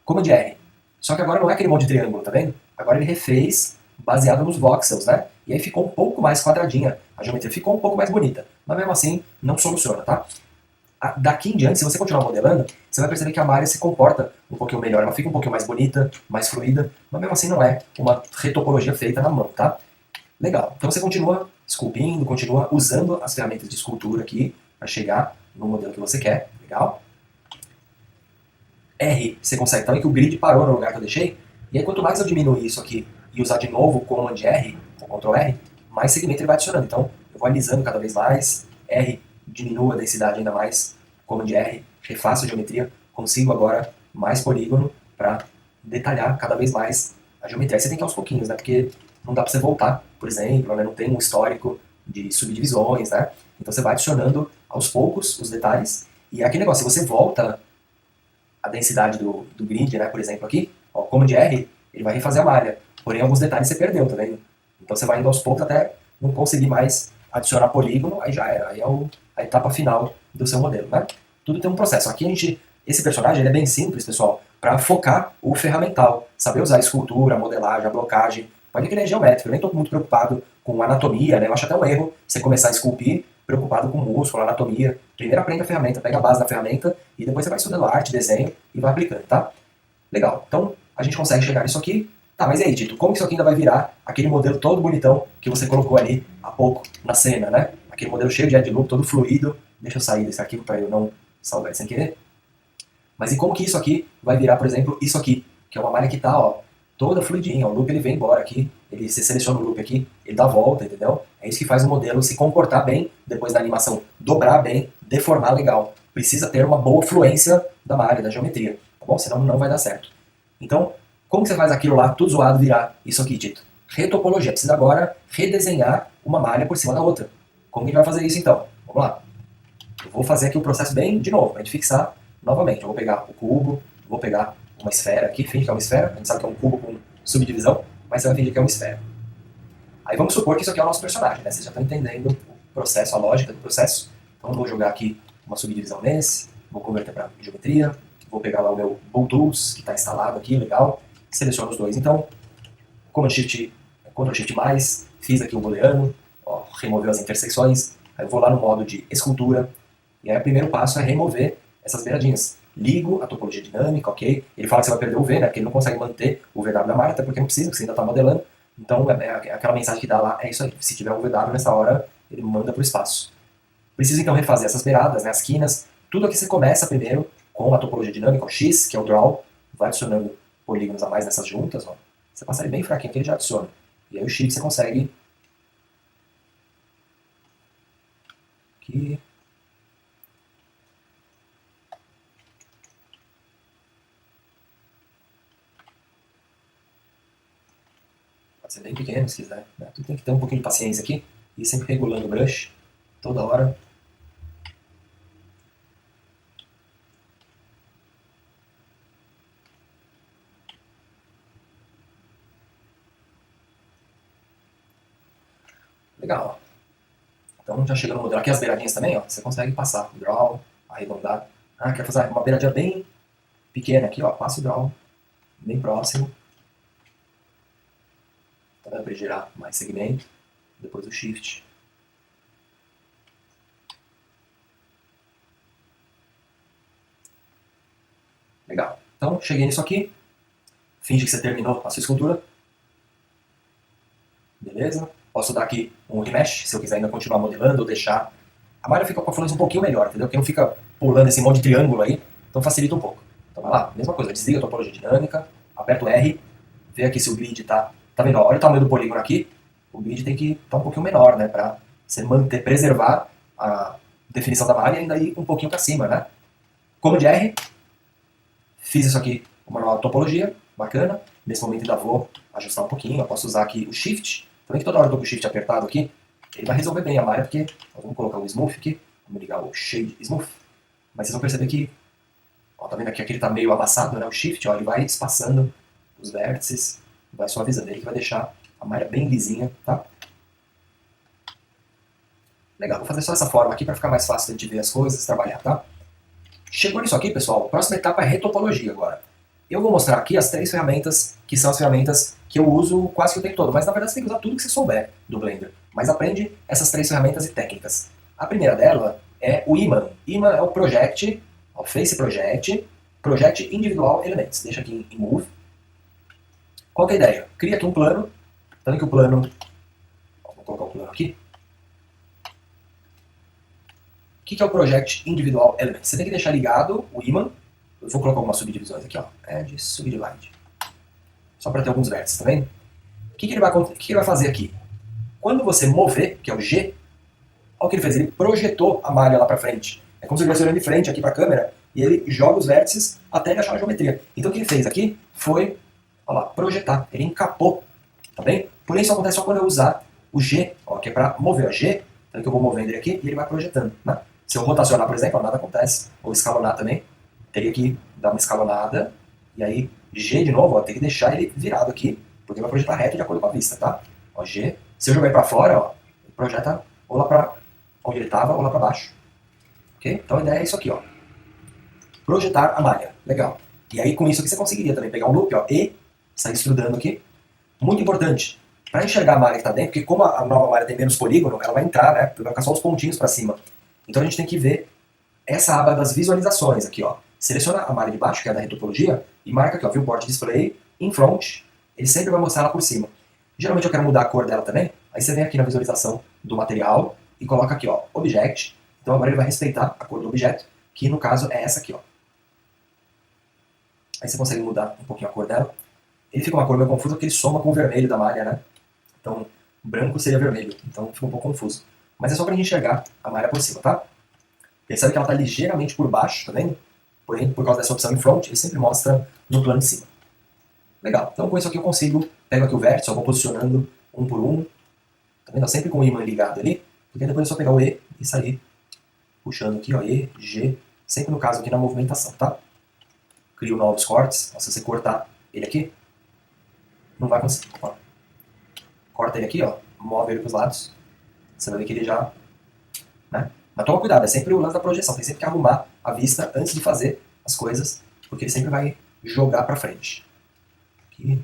Speaker 1: Command R. Só que agora não é aquele monte de triângulo, tá vendo? Agora ele refez baseado nos voxels, né? E aí ficou um pouco mais quadradinha, a geometria ficou um pouco mais bonita, mas mesmo assim não soluciona, tá? Daqui em diante, se você continuar modelando, você vai perceber que a malha se comporta um pouquinho melhor, ela fica um pouquinho mais bonita, mais fluida, mas mesmo assim não é uma retopologia feita na mão, tá? Legal. Então você continua esculpindo, continua usando as ferramentas de escultura aqui para chegar no modelo que você quer, legal? R, você consegue também que o grid parou no lugar que eu deixei, e aí quanto mais eu diminuir isso aqui e usar de novo o Command R, ou Ctrl R, mais segmento ele vai adicionando. Então eu vou alisando cada vez mais, R diminua a densidade ainda mais, Command R, refaço a geometria, consigo agora mais polígono para detalhar cada vez mais a geometria. Aí você tem que ir aos pouquinhos, né? Porque não dá para você voltar, por exemplo, né? Não tem um histórico de subdivisões, né? Então você vai adicionando aos poucos os detalhes, e é aquele negócio, se você volta a densidade do grid, né? Por exemplo aqui, ó, Command R, ele vai refazer a malha, porém alguns detalhes você perdeu, tá vendo? Então você vai indo aos poucos até não conseguir mais adicionar polígono, aí já era, aí é a etapa final do seu modelo, né? Tudo tem um processo. Aqui esse personagem ele é bem simples, pessoal, para focar o ferramental, saber usar a escultura, a modelagem, a blocagem. Pode ver que ele é geométrico, eu nem estou muito preocupado com anatomia, né? Eu acho até um erro você começar a esculpir preocupado com músculo, anatomia. Primeiro aprende a ferramenta, pega a base da ferramenta e depois você vai estudando arte, desenho e vai aplicando, tá? Legal. Então a gente consegue chegar nisso aqui. Tá, mas e aí, Tito, como que isso aqui ainda vai virar aquele modelo todo bonitão que você colocou ali há pouco na cena, né? Aquele modelo cheio de add loop, todo fluido. Deixa eu sair desse arquivo para eu não salvar sem querer. Mas e como que isso aqui vai virar, por exemplo, isso aqui, que é uma malha que tá, ó, toda fluidinha. O loop ele vem embora aqui, você seleciona o loop aqui, ele dá a volta, entendeu? É isso que faz o modelo se comportar bem depois da animação, dobrar bem, deformar legal. Precisa ter uma boa fluência da malha, da geometria, tá bom? Senão não vai dar certo. Então, como que você faz aquilo lá, tudo zoado, virar isso aqui, Tito? Retopologia. Precisa agora redesenhar uma malha por cima da outra. Como que a gente vai fazer isso, então? Vamos lá. Eu vou fazer aqui o processo bem de novo, para a gente fixar novamente. Eu vou pegar o cubo, vou pegar uma esfera aqui, finge que é uma esfera. A gente sabe que é um cubo com subdivisão, mas você vai fingir que é uma esfera. Aí vamos supor que isso aqui é o nosso personagem, né? Vocês já estão entendendo o processo, a lógica do processo. Então eu vou jogar aqui uma subdivisão nesse, vou converter para geometria, vou pegar lá o meu Bool Tools, que está instalado aqui, legal. Seleciono os dois. Então, Ctrl Shift mais, fiz aqui o booleano, ó, removeu as intersecções. Aí eu vou lá no modo de escultura, e aí o primeiro passo é remover essas beiradinhas. Ligo a topologia dinâmica, ok? Ele fala que você vai perder o V, né? Porque ele não consegue manter o VW da malha, até porque não precisa, porque você ainda está modelando. Então, aquela mensagem que dá lá é isso aí. Se tiver um VW nessa hora, ele manda para o espaço. Preciso então refazer essas beiradas, né? As quinas. Tudo aqui você começa primeiro com a topologia dinâmica, o X, que é o draw, vai adicionando polígonos a mais nessas juntas, ó. Você passa ele bem fraquinho que ele já adiciona. E aí o shift você consegue aqui. Pode ser bem pequeno se quiser, né? Tu tem que ter um pouquinho de paciência aqui e sempre regulando o brush toda hora. Legal. Então já chega no modelo. Aqui as beiradinhas também, ó, você consegue passar o draw, arredondar. Ah, quer fazer uma beiradinha bem pequena aqui, ó, passa o draw bem próximo. Tá dando para girar mais segmento. Depois o shift. Legal. Então cheguei nisso aqui. Finge que você terminou a sua escultura. Beleza? Posso dar aqui um remesh, se eu quiser ainda continuar modelando ou deixar. A malha fica com a fluência um pouquinho melhor, entendeu? Porque não fica pulando esse monte de triângulo aí, então facilita um pouco. Então vai lá, mesma coisa, desliga a topologia dinâmica, aperta o R, vê aqui se o grid tá... Tá vendo? Olha o tamanho do polígono aqui, o grid tem que estar um pouquinho menor, né? Pra você manter, preservar a definição da malha e ainda ir um pouquinho para cima, né? Como de R, fiz isso aqui, uma nova topologia, bacana. Nesse momento ainda vou ajustar um pouquinho, eu posso usar aqui o Shift. Também que toda hora eu tô com o Shift apertado aqui, ele vai resolver bem a malha, porque vamos colocar o Smooth aqui, vamos ligar o Shade Smooth. Mas vocês vão perceber que, ó, tá vendo aqui que ele tá meio amassado, né? O Shift, ó, ele vai espaçando os vértices, vai suavizando ele, que vai deixar a malha bem lisinha, tá? Legal, vou fazer só essa forma aqui para ficar mais fácil de a gente ver as coisas, trabalhar, tá? Chegou nisso aqui, pessoal, a próxima etapa é retopologia agora. Eu vou mostrar aqui as 3 ferramentas, que são as ferramentas que eu uso quase que o tempo todo, mas na verdade você tem que usar tudo que você souber do Blender. Mas aprende essas 3 ferramentas e técnicas. A primeira dela é o Iman. Iman é o Project, o Face Project, Project Individual Elements. Deixa aqui em Move. Qual que é a ideia? Cria aqui um plano, tanto que o plano... Vou colocar o plano aqui. O que é o Project Individual Elements? Você tem que deixar ligado o Iman. Eu vou colocar algumas subdivisões aqui, ó. Add, Subdivide. Só para ter alguns vértices, tá vendo? O que ele vai fazer aqui? Quando você mover, que é o G, olha o que ele fez. Ele projetou a malha lá para frente. É como se ele estivesse olhando de frente aqui para a câmera e ele joga os vértices até ele achar a geometria. Então o que ele fez aqui foi, olha lá, projetar. Ele encapou, tá bem? Porém isso acontece só quando eu usar o G, ó, que é para mover o G. Então que eu vou movendo ele aqui e ele vai projetando, né? Se eu rotacionar, por exemplo, nada acontece. Ou escalonar também. Teria que dar uma escalonada, e aí G de novo, ó, tem que deixar ele virado aqui, porque vai projetar reto de acordo com a vista, tá? Ó, G, se eu jogar ele pra fora, ó, ele projeta ou lá pra onde ele tava, ou lá pra baixo. Ok? Então a ideia é isso aqui, ó. Projetar a malha. Legal. E aí com isso aqui você conseguiria também pegar um loop, ó, e sair estrudando aqui. Muito importante, para enxergar a malha que tá dentro, porque como a nova malha tem menos polígono, ela vai entrar, né? Vai ficar só os pontinhos pra cima. Então a gente tem que ver essa aba das visualizações aqui, ó. Seleciona a malha de baixo, que é a da retopologia, e marca aqui, ó, Viewport Display, in front, ele sempre vai mostrar ela por cima. Geralmente eu quero mudar a cor dela também, aí você vem aqui na visualização do material e coloca aqui, ó, Object. Então agora ele vai respeitar a cor do objeto, que no caso é essa aqui, ó. Aí você consegue mudar um pouquinho a cor dela. Ele fica uma cor meio confusa porque ele soma com o vermelho da malha, né? Então, branco seria vermelho, então fica um pouco confuso. Mas é só pra gente enxergar a malha por cima, tá? Percebe que ela está ligeiramente por baixo, tá vendo? Porém, por causa dessa opção em front, ele sempre mostra no plano de cima. Legal. Então, com isso aqui eu consigo, pego aqui o vértice, eu vou posicionando um por um. Tá vendo? Sempre com o ímã ligado ali, porque depois é só pegar o E e sair puxando aqui, ó, E, G, sempre no caso aqui na movimentação, tá? Crio novos cortes. Ó, se você cortar ele aqui, não vai conseguir. Ó. Corta ele aqui, ó, move ele para os lados, você vai ver que ele já... Né? Mas toma cuidado, é sempre o lance da projeção, tem sempre que arrumar a vista antes de fazer as coisas, porque ele sempre vai jogar para frente. Aqui.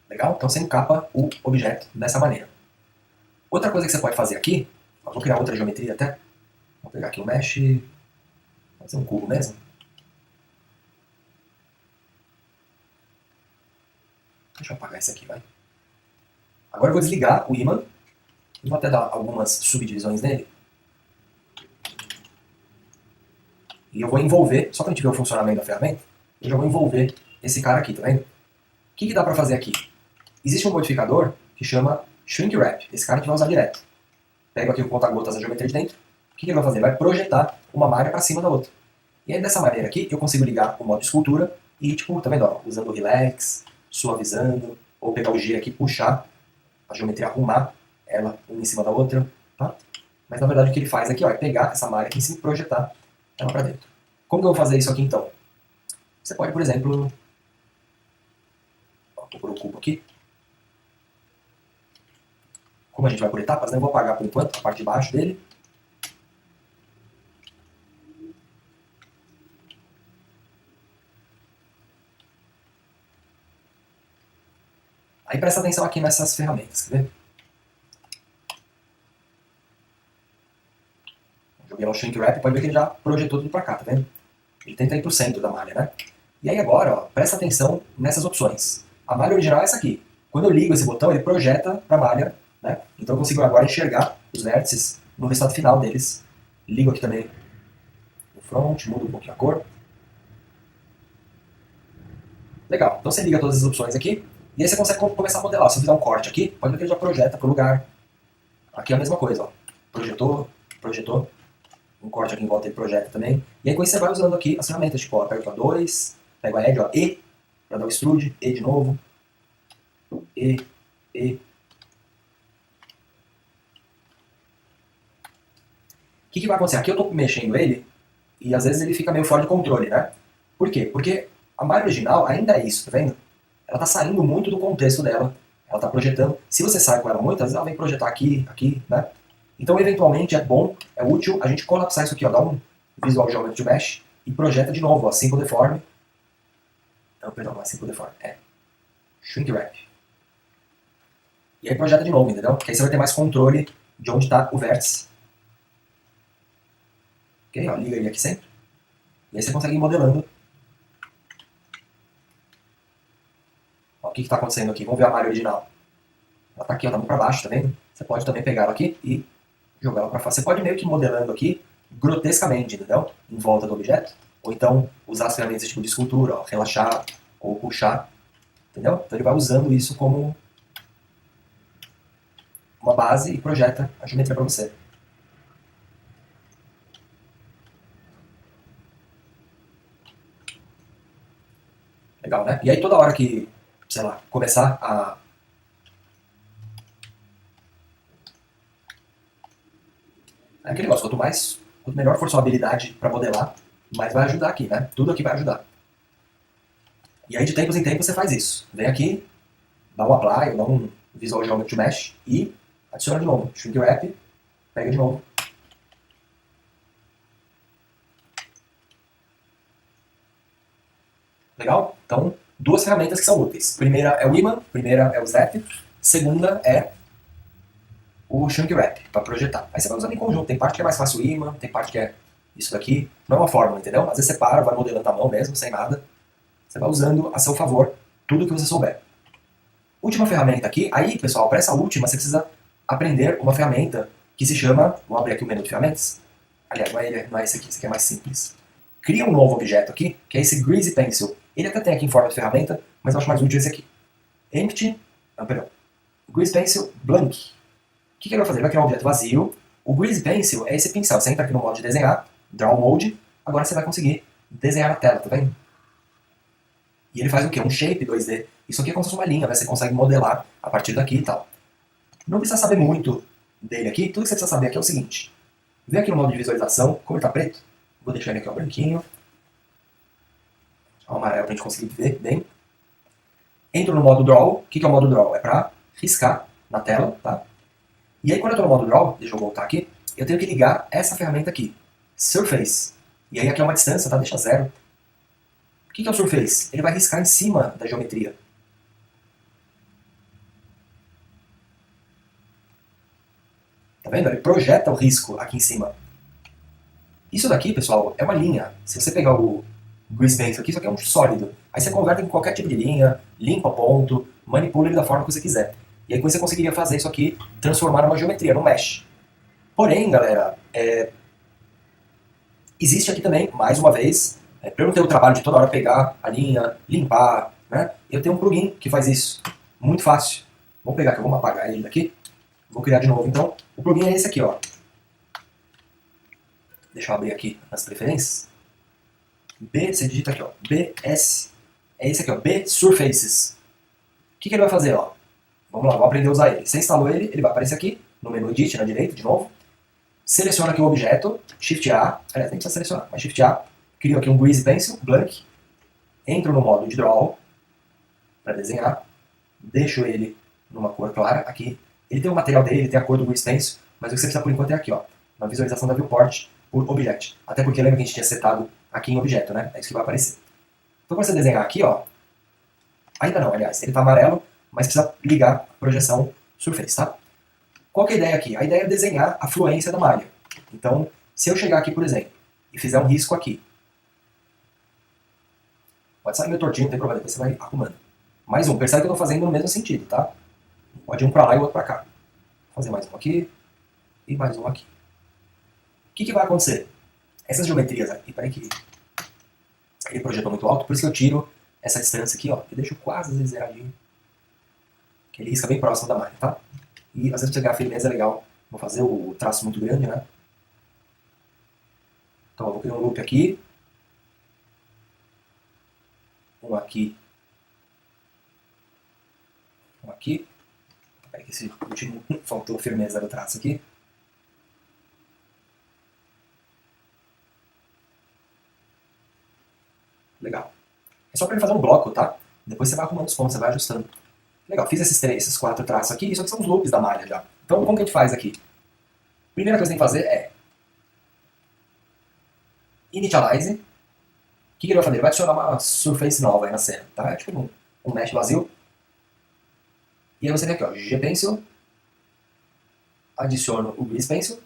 Speaker 1: Legal? Então você encapa o objeto dessa maneira. Outra coisa que você pode fazer aqui, eu vou criar outra geometria até, vou pegar aqui o Mesh, vou fazer um cubo mesmo. Deixa eu apagar esse aqui, vai. Agora eu vou desligar o ímã. Vou até dar algumas subdivisões nele. E eu vou envolver, só para a gente ver o funcionamento da ferramenta, eu já vou envolver esse cara aqui, tá vendo? que dá para fazer aqui? Existe um modificador que chama Shrink Wrap. Esse cara a gente vai usar direto. Pego aqui o conta-gotas da geometria de dentro. O que ele vai fazer? Vai projetar uma malha para cima da outra. E aí dessa maneira aqui eu consigo ligar o modo escultura e tipo, tá vendo? Ó, usando o relax, suavizando, ou pegar o G aqui e puxar a geometria, arrumar ela uma em cima da outra, tá? Mas na verdade o que ele faz aqui ó, é pegar essa malha aqui em cima e projetar ela para dentro. Como que eu vou fazer isso aqui então? Você pode, por exemplo, ó, vou pôr o cubo aqui. Como a gente vai por etapas, né, eu vou apagar por enquanto a parte de baixo dele. Aí presta atenção aqui nessas ferramentas, quer ver? Joguei no Shrink Wrap, pode ver que ele já projetou tudo para cá, tá vendo? Ele tenta ir pro centro da malha, né? E aí agora, ó, presta atenção nessas opções. A malha original é essa aqui. Quando eu ligo esse botão, ele projeta para a malha, né? Então eu consigo agora enxergar os vértices no resultado final deles. Ligo aqui também o front, mudo um pouquinho a cor. Legal, então você liga todas as opções aqui, e aí você consegue começar a modelar. Se eu fizer um corte aqui, pode ver que ele já projeta para o lugar. Aqui é a mesma coisa, ó. Projetou, projetou. Um corte aqui em volta ele projeta também. E aí com isso você vai usando aqui as ferramentas, tipo, ó, pego a 2, pego a Edge, ó, E, para dar o extrude, E de novo, E. O que vai acontecer? Aqui eu estou mexendo ele, e às vezes ele fica meio fora de controle, né? Por quê? Porque a malha original ainda é isso, tá vendo? Ela está saindo muito do contexto dela, ela está projetando. Se você sai com ela muito, às vezes ela vem projetar aqui, aqui, né? Então, eventualmente, é bom, é útil a gente colapsar isso aqui, ó, dar um Visual Geometry Mesh e projeta de novo, ó, Simple Deform. Não, perdão, não é Simple Deform, é Shrink Wrap. E aí projeta de novo, entendeu? Porque aí você vai ter mais controle de onde está o vértice. Ok? Ó, liga ele aqui sempre. E aí você consegue ir modelando. Ó, o que está acontecendo aqui? Vamos ver a malha original. Ela está aqui, ó, tá muito para baixo, tá vendo? Você pode também pegar ela aqui e jogar ela para fora. Você pode meio que modelando aqui grotescamente, entendeu? Em volta do objeto. Ou então usar as ferramentas tipo de escultura, ó, relaxar ou puxar, entendeu? Então ele vai usando isso como uma base e projeta a geometria para você. Legal, né? E aí toda hora que, sei lá, começar a... É aquele negócio, quanto melhor for sua habilidade para modelar, mais vai ajudar aqui, né? Tudo aqui vai ajudar. E aí de tempos em tempos você faz isso. Vem aqui, dá um apply, dá um Visual Geometry Mesh e adiciona de novo. Shrink Wrap, pega de novo. Legal? Então, duas ferramentas que são úteis. Primeira é o imã, primeira é o Snap, segunda é o Shrink Wrap, para projetar. Aí você vai usando em conjunto. Tem parte que é mais fácil o imã, tem parte que é isso daqui. Não é uma fórmula, entendeu? Às vezes você para, vai modelando à mão mesmo, sem nada. Você vai usando a seu favor tudo que você souber. Última ferramenta aqui. Aí, pessoal, para essa última, você precisa aprender uma ferramenta que se chama... Vamos abrir aqui o menu de ferramentas. Aliás, não é esse aqui é mais simples. Cria um novo objeto aqui, que é esse Greasy Pencil. Ele até tem aqui em forma de ferramenta, mas eu acho mais útil esse aqui. Empty... Não, perdão. Greasy Pencil Blank. O que ele vai fazer? Ele vai criar um objeto vazio. O Greasy Pencil é esse pincel. Você entra aqui no modo de desenhar, Draw Mode. Agora você vai conseguir desenhar a tela, tá vendo? E ele faz o quê? Um shape 2D. Isso aqui é como se fosse uma linha, né? Você consegue modelar a partir daqui e tal. Não precisa saber muito dele aqui. Tudo que você precisa saber aqui é o seguinte. Vem aqui no modo de visualização. Como ele está preto, vou deixar ele aqui ó, branquinho. Ó, amarelo para a gente conseguir ver bem. Entro no modo Draw. O que é o modo Draw? É para riscar na tela, tá? E aí quando eu estou no modo Draw, deixa eu voltar aqui, eu tenho que ligar essa ferramenta aqui. Surface. E aí aqui é uma distância, tá? Deixa zero. O que é o Surface? Ele vai riscar em cima da geometria. Tá vendo? Ele projeta o risco aqui em cima. Isso daqui, pessoal, é uma linha. Se você pegar o Grease Pencil aqui, isso aqui é um sólido. Aí você converte em qualquer tipo de linha, limpa ponto, manipula ele da forma que você quiser. E aí você conseguiria fazer isso aqui, transformar numa geometria, num mesh. Porém, galera, existe aqui também, mais uma vez, para eu não ter o trabalho de toda hora pegar a linha, limpar, né? Eu tenho um plugin que faz isso. Muito fácil. Vamos pegar aqui, vamos apagar ele daqui. Vou criar de novo. Então, o plugin é esse aqui, ó. Deixa eu abrir aqui nas preferências. B, você digita aqui, ó. BS. É esse aqui, ó. B Surfaces. O que ele vai fazer, ó? Vamos lá, vou aprender a usar ele. Você instalou ele, ele vai aparecer aqui no menu Edit, na direita, de novo. Seleciona aqui o objeto, Shift A. Aliás, nem precisa selecionar, mas Shift A. Crio aqui um Grease Pencil, Blank. Entro no modo de Draw para desenhar. Deixo ele numa cor clara aqui. Ele tem o material dele, ele tem a cor do Grease Pencil, mas o que você precisa por enquanto é aqui, ó. Na visualização da viewport por Object. Até porque lembra que a gente tinha setado aqui em Objeto, né? É isso que vai aparecer. Então quando você desenhar aqui, ó. Ainda não, aliás, ele tá amarelo, mas precisa ligar a projeção Surface, tá? Qual que é a ideia aqui? A ideia é desenhar a fluência da malha. Então, se eu chegar aqui, por exemplo, e fizer um risco aqui, pode sair meio tortinho, não tem problema, depois você vai arrumando. Mais um, percebe que eu estou fazendo no mesmo sentido, tá? Pode ir um para lá e o outro para cá. Vou fazer mais um aqui e mais um aqui. O que vai acontecer? Essas geometrias aqui, peraí que ele projetou muito alto, por isso que eu tiro essa distância aqui, ó, e deixo quase zeradinho. Que ele risca bem próximo da malha, tá? E às vezes pra pegar a firmeza é legal. Vou fazer o traço muito grande, né? Então eu vou criar um loop aqui. Um aqui. Um aqui. Peraí que esse último faltou firmeza do traço aqui. Legal. É só para ele fazer um bloco, tá? Depois você vai arrumando os pontos, você vai ajustando. Legal, fiz esses 4 traços aqui, isso aqui são os loops da malha já. Então, como que a gente faz aqui? Primeira coisa que tem que fazer é initialize. O que ele vai fazer? Ele vai adicionar uma surface nova aí na cena, tá? É tipo um mesh vazio. E aí você vem aqui, ó, G-Pencil, adiciono o Grease Pencil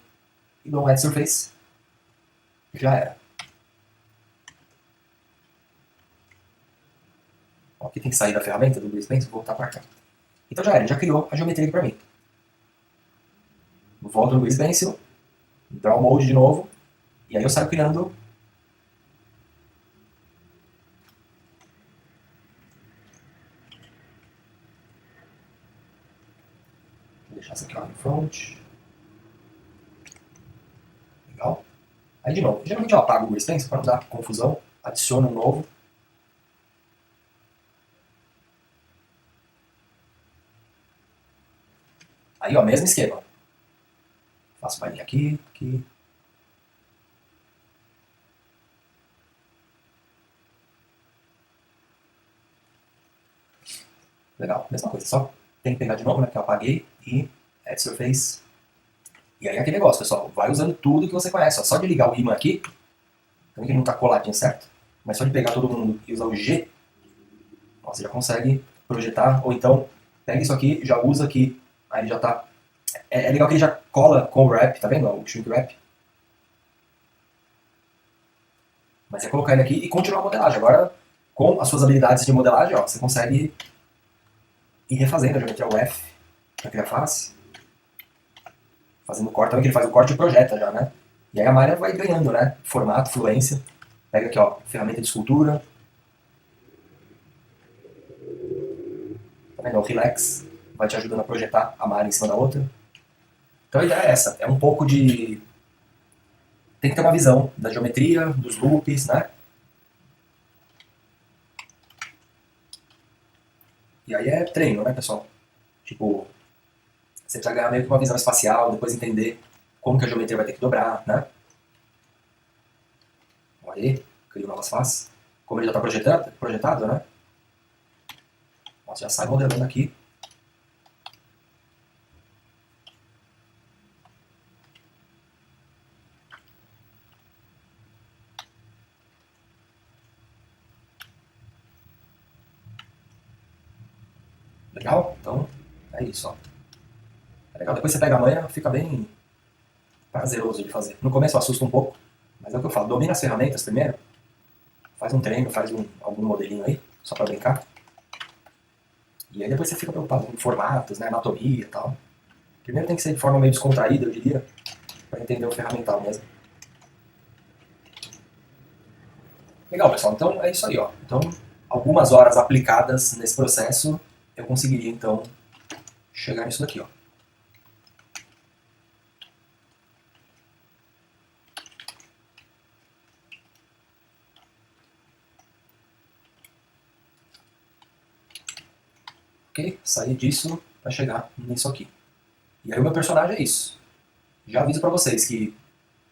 Speaker 1: e dou um Add Surface. Já era. Ó, aqui tem que sair da ferramenta do Grease Pencil e voltar para cá. Então já era, ele já criou a geometria aqui para mim. Volto no Grease Pencil, Draw Mode de novo, e aí eu saio criando. Vou deixar isso aqui lá no front. Legal. Aí de novo, geralmente eu apago o Grease Pencil para não dar confusão, adiciono um novo. Aí, ó, mesmo esquema. Faço palhinha aqui, aqui. Legal, mesma coisa. Só tem que pegar de novo, né, que eu apaguei, e Add Surface. E aí é aquele negócio, pessoal. Vai usando tudo que você conhece. Ó. Só de ligar o ímã aqui, também que ele não tá coladinho, certo? Mas só de pegar todo mundo e usar o G, ó, você já consegue projetar. Ou então, pega isso aqui e já usa aqui. Aí ele já tá... É legal que ele já cola com o wrap, tá vendo? O shrink wrap. Mas é colocar ele aqui e continuar a modelagem. Agora, com as suas habilidades de modelagem, ó, você consegue ir refazendo a geometria UF para criar face. Fazendo corte também, que ele faz o corte e projeta já, né? E aí a malha vai ganhando, né? Formato, fluência. Pega aqui, ó, ferramenta de escultura. Tá vendo? O Relax vai te ajudando a projetar a malha em cima da outra. Então a ideia é essa, é um pouco de... Tem que ter uma visão da geometria, dos loops, né? E aí é treino, né, pessoal? Tipo, você precisa ganhar meio que uma visão espacial, depois entender como que a geometria vai ter que dobrar, né? Olha aí, crio novas faces. Como ele já está projetado, né? Nossa, já sai modelando aqui. Legal? Então, é isso, ó. É legal, depois você pega a manha, fica bem prazeroso de fazer. No começo assusta um pouco, mas é o que eu falo, domina as ferramentas primeiro, faz um treino, faz algum modelinho aí, só pra brincar. E aí depois você fica preocupado com formatos, né, anatomia e tal. Primeiro tem que ser de forma meio descontraída, eu diria, pra entender o ferramental mesmo. Legal, pessoal, então é isso aí, ó. Então, algumas horas aplicadas nesse processo, eu conseguiria, então, chegar nisso daqui, ó. Ok? Sair disso para chegar nisso aqui. E aí o meu personagem é isso. Já aviso para vocês que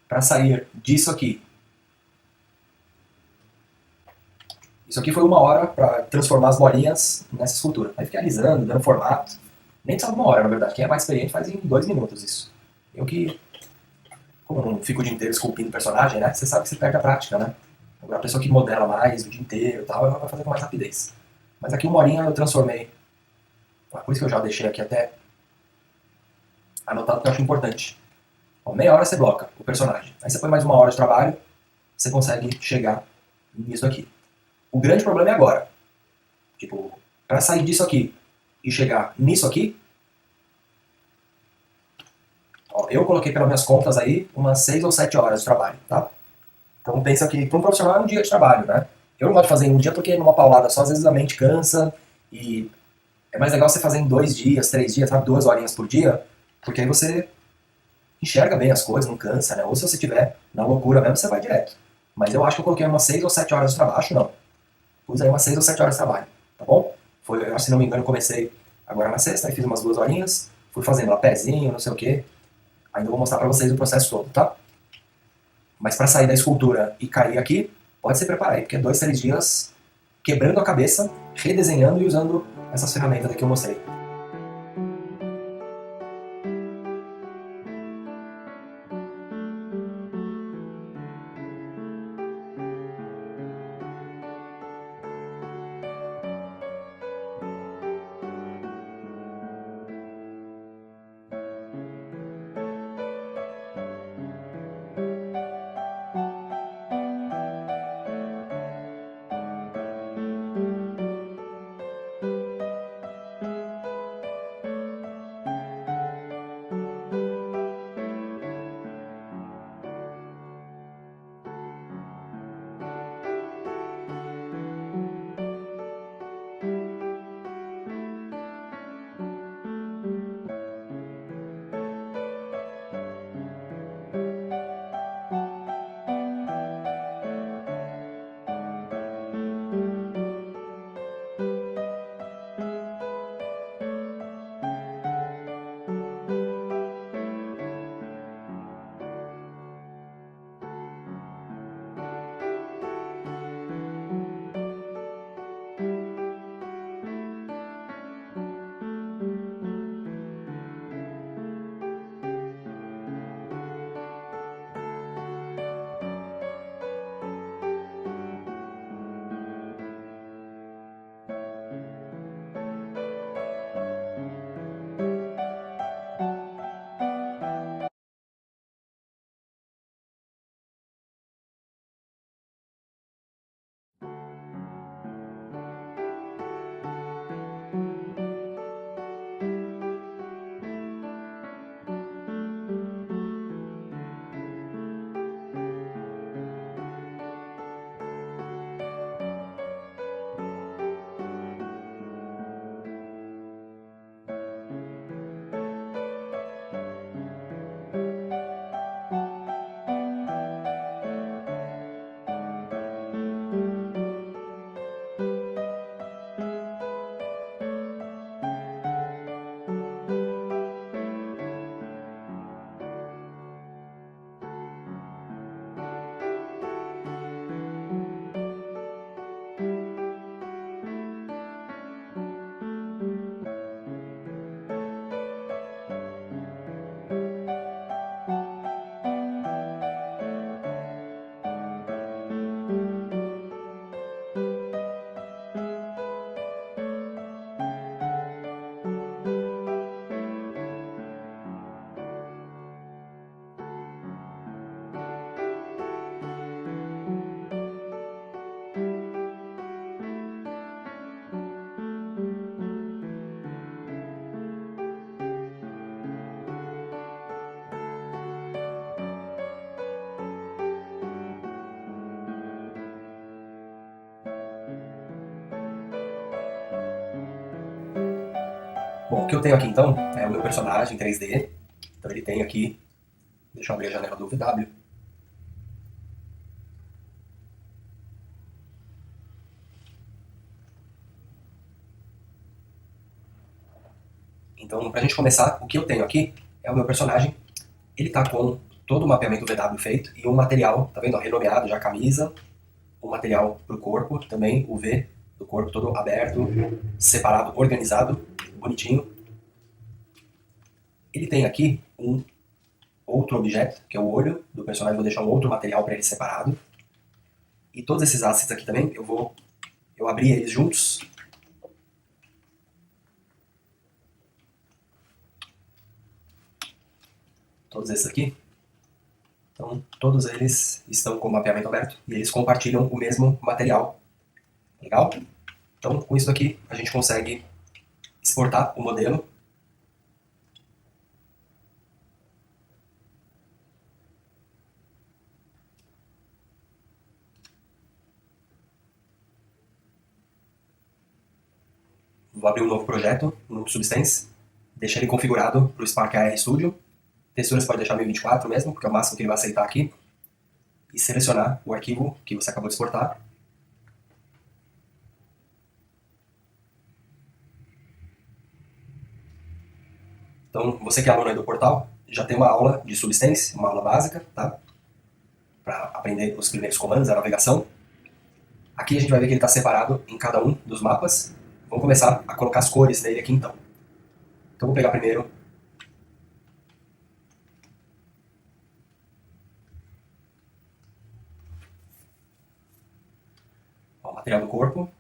Speaker 1: para sair disso aqui, isso aqui foi 1 hora para transformar as bolinhas nessa escultura. Aí fiquei alisando, dando formato. Nem precisava de 1 hora, na verdade. Quem é mais experiente faz em 2 minutos isso. Eu que, como eu não fico o dia inteiro esculpindo personagem, né? Você sabe que você perde a prática, né? Agora a pessoa que modela mais o dia inteiro e tal, ela vai fazer com mais rapidez. Mas aqui 1 horinha eu transformei. Por isso que eu já deixei aqui até anotado, porque eu acho importante. Ó, meia hora você bloca o personagem. Aí você põe mais 1 hora de trabalho, você consegue chegar nisso aqui. O grande problema é agora. Tipo, para sair disso aqui e chegar nisso aqui, ó, eu coloquei pelas minhas contas aí umas 6 ou 7 horas de trabalho, tá? Então pensa que para um profissional é um dia de trabalho, né? Eu não gosto de fazer em um dia porque numa paulada só às vezes a mente cansa e é mais legal você fazer em 2 dias, 3 dias, sabe? 2 horinhas por dia, porque aí você enxerga bem as coisas, não cansa, né? Ou se você tiver na loucura mesmo, você vai direto. Mas eu acho que eu coloquei umas 6 ou 7 horas de trabalho. Acho não. Pus aí umas 6 ou 7 horas de trabalho, tá bom? Foi, se não me engano, eu comecei agora na sexta, aí fiz umas 2 horinhas, fui fazendo a pezinho, não sei o quê. Ainda vou mostrar pra vocês o processo todo, tá? Mas para sair da escultura e cair aqui, pode se preparar aí, porque é 2, 3 dias quebrando a cabeça, redesenhando e usando essas ferramentas que eu mostrei. Bom, o que eu tenho aqui então é o meu personagem 3D. Então ele tem aqui, deixa eu abrir a janela do VW. Então, pra gente começar, o que eu tenho aqui é o meu personagem. Ele tá com todo o mapeamento VW feito e um material, tá vendo? Renomeado já a camisa, um material pro corpo, também o V do corpo todo aberto, separado, organizado, bonitinho. Ele tem aqui um outro objeto, que é o olho do personagem, vou deixar um outro material para ele separado. E todos esses assets aqui também, eu abri eles juntos. Todos esses aqui. Então, todos eles estão com o mapeamento aberto e eles compartilham o mesmo material. Legal? Então, com isso aqui, a gente consegue exportar o modelo. Vou abrir um novo projeto no Substance, deixar ele configurado para o Spark AR Studio. Texturas pode deixar 1024 mesmo, porque é o máximo que ele vai aceitar aqui. E selecionar o arquivo que você acabou de exportar. Então, você que é aluno aí do portal, já tem uma aula de Substance, uma aula básica, tá? Para aprender os primeiros comandos, a navegação. Aqui a gente vai ver que ele está separado em cada um dos mapas. Vamos começar a colocar as cores dele aqui então. Então, vou pegar primeiro o material do corpo,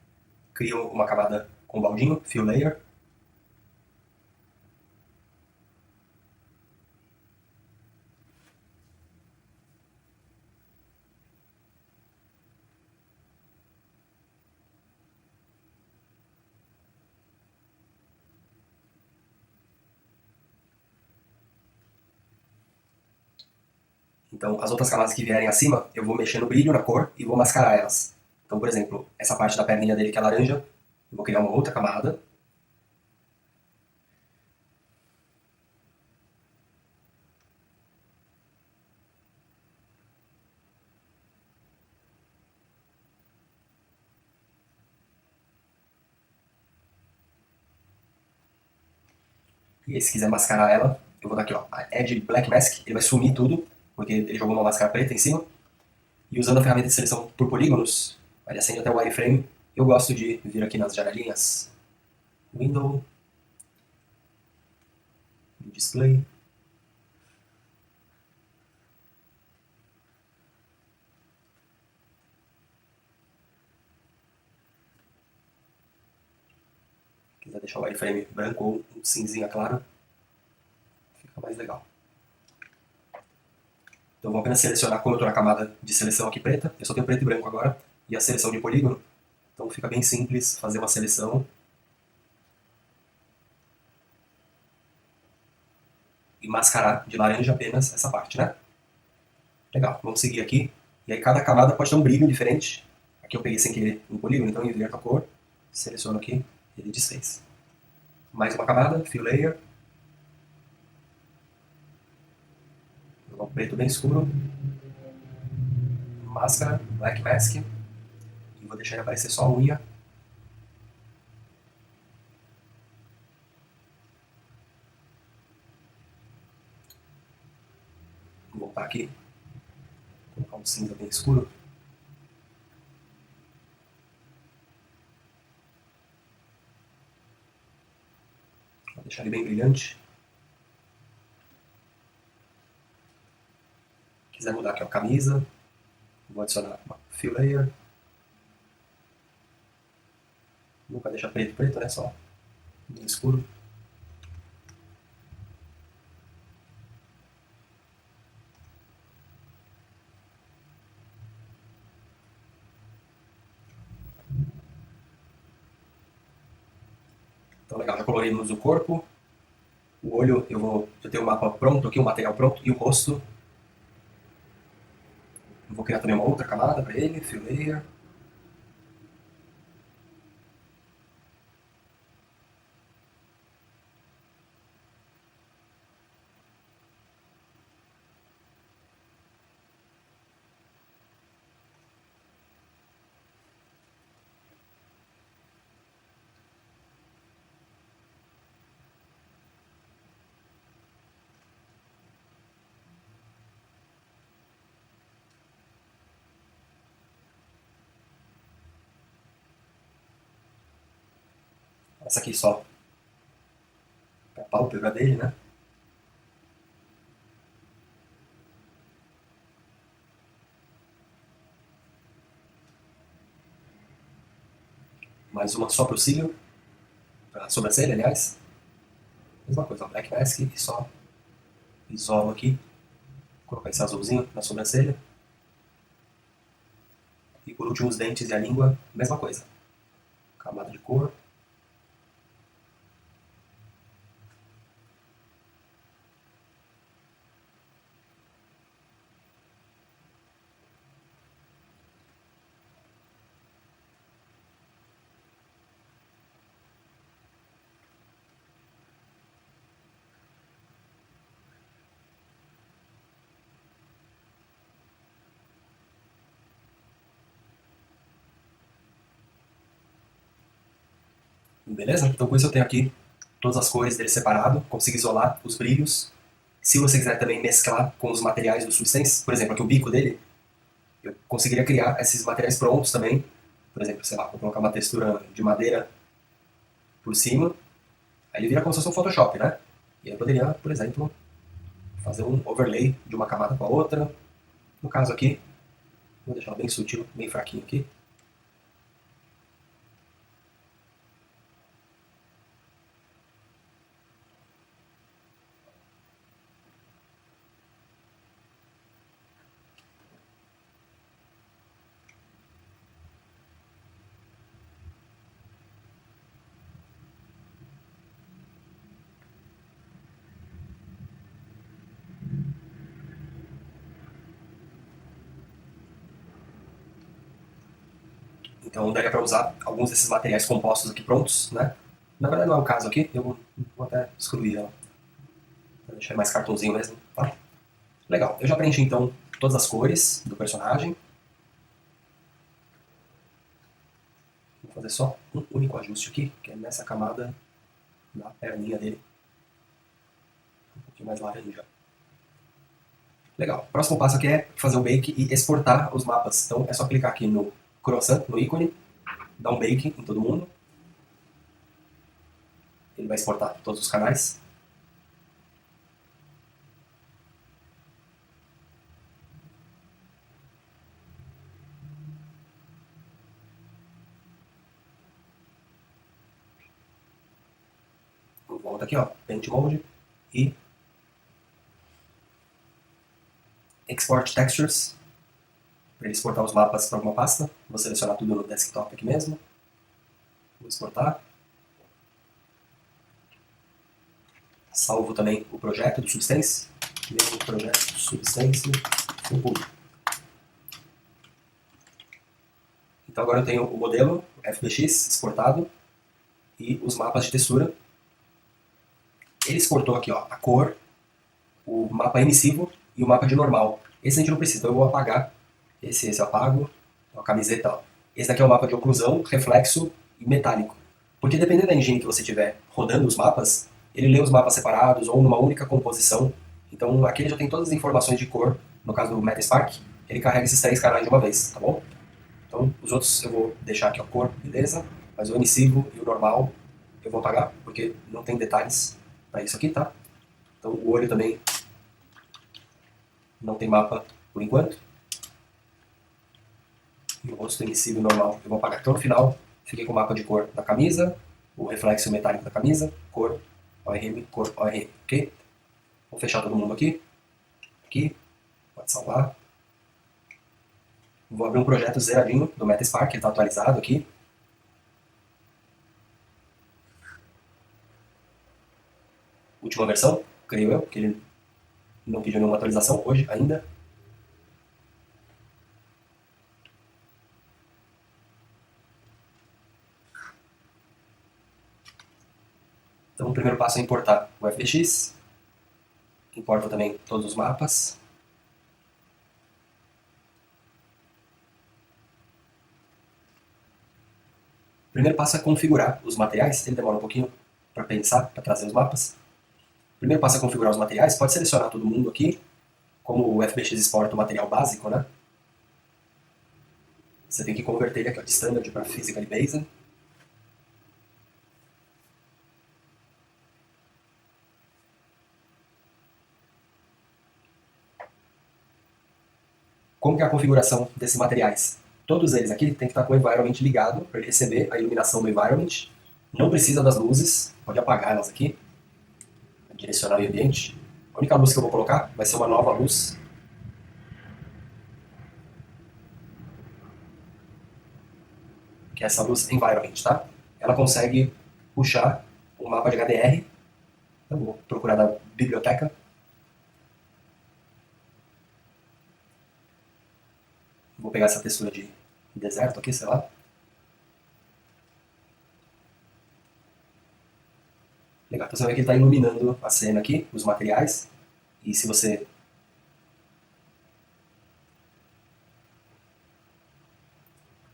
Speaker 1: crio uma camada com baldinho, fill layer. Então, as outras camadas que vierem acima, eu vou mexer no brilho, na cor, e vou mascarar elas. Então, por exemplo, essa parte da perninha dele que é laranja, eu vou criar uma outra camada. E aí, se quiser mascarar ela, eu vou dar aqui, ó, a Edge Black Mask, ele vai sumir tudo, porque ele jogou uma máscara preta em cima. E usando a ferramenta de seleção por polígonos, ele acende até o wireframe. Eu gosto de vir aqui nas janelinhas, Window, Display. Se quiser deixar o wireframe branco ou um cinzinha claro, fica mais legal. Então vou apenas selecionar, como eu estou na camada de seleção aqui preta, eu só tenho preto e branco agora, e a seleção de polígono, então fica bem simples fazer uma seleção e mascarar de laranja apenas essa parte, né? Legal, vamos seguir aqui, e aí cada camada pode ter um brilho diferente. Aqui eu peguei sem querer um polígono, então eu inverto a cor, seleciono aqui, ele desfez. Mais uma camada, fill layer, um preto bem escuro, máscara, black mask, e vou deixar ele aparecer só a unha. Vou voltar aqui, colocar um cinza bem escuro. Vou deixar ele bem brilhante. Se quiser mudar aqui a camisa, vou adicionar uma fill layer. Nunca deixar preto, preto, né? Só bem escuro. Então, legal, já colorimos o corpo. O olho, eu tenho o mapa pronto aqui, o material pronto, e o rosto. Eu vou criar também uma outra camada para ele, fill layer. Essa aqui só a pálpebra dele, né? Mais uma só pro cílio, pra sobrancelha, aliás. Mesma coisa, Black Mask, e só isolo aqui. Vou colocar esse azulzinho na sobrancelha. E por último os dentes e a língua, mesma coisa. Camada de cor. Beleza? Então com isso eu tenho aqui todas as cores dele separado, consigo isolar os brilhos. Se você quiser também mesclar com os materiais do Substance, por exemplo, aqui o bico dele, eu conseguiria criar esses materiais prontos também. Por exemplo, sei lá, vou colocar uma textura de madeira por cima, aí ele vira como se fosse um Photoshop, né? E aí eu poderia, por exemplo, fazer um overlay de uma camada com a outra. No caso aqui, vou deixar bem sutil, bem fraquinho aqui. Então daria para usar alguns desses materiais compostos aqui prontos, né? Na verdade não é o caso aqui, eu vou até excluir ela, para deixar mais cartãozinho mesmo, tá? Legal, eu já preenchi então todas as cores do personagem. Vou fazer só um único ajuste aqui, que é nessa camada da perninha dele. Um pouquinho mais laranja. Legal, o próximo passo aqui é fazer o bake e exportar os mapas. Então é só clicar aqui no croissant, no ícone, dar um bake em todo mundo. Ele vai exportar todos os canais. Volta aqui, ó, Paint Mode e Export Textures, para ele exportar os mapas para alguma pasta. Vou selecionar tudo no desktop aqui mesmo. Vou exportar. Salvo também o projeto do Substance. Mesmo projeto Substance Full. Então agora eu tenho o modelo FBX exportado e os mapas de textura. Ele exportou aqui, ó, a cor, o mapa emissivo e o mapa de normal. Esse a gente não precisa, então eu vou apagar. Esse eu apago, a camiseta, ó. Esse daqui é o mapa de oclusão, reflexo e metálico. Porque dependendo da engine que você tiver rodando os mapas, ele lê os mapas separados ou numa única composição. Então aqui ele já tem todas as informações de cor. No caso do Metaspark, ele carrega esses 3 canais de uma vez, tá bom? Então os outros eu vou deixar aqui a cor, beleza? Mas o emissivo e o normal eu vou apagar, porque não tem detalhes para isso aqui, tá? Então o olho também não tem mapa por enquanto. E o rosto emissivo normal eu vou apagar. Então no final fiquei com o mapa de cor da camisa, o reflexo metálico da camisa, cor ORM, cor ORM, ok? Vou fechar todo mundo aqui. Aqui, pode salvar. Vou abrir um projeto zeradinho do Metaspark, ele está atualizado aqui. Última versão, creio eu, porque ele não pediu nenhuma atualização hoje ainda. Então o primeiro passo é importar o FBX. Importa também todos os mapas. O primeiro passo é configurar os materiais. Ele demora um pouquinho para pensar, para trazer os mapas. O primeiro passo é configurar os materiais. Pode selecionar todo mundo aqui. Como o FBX exporta o material básico, né? Você tem que converter ele aqui, ó, de Standard para Physically Based. como que é a configuração desses materiais? Todos eles aqui tem que estar com o environment ligado para ele receber a iluminação do environment. Não precisa das luzes, pode apagar elas aqui, direcionar o ambiente. A única luz que eu vou colocar vai ser uma nova luz. Que é essa luz environment, tá? Ela consegue puxar o mapa de HDR. Eu vou procurar na biblioteca. Vou pegar essa textura de deserto aqui, sei lá. Legal, então você vê que ele está iluminando a cena aqui, os materiais. E se você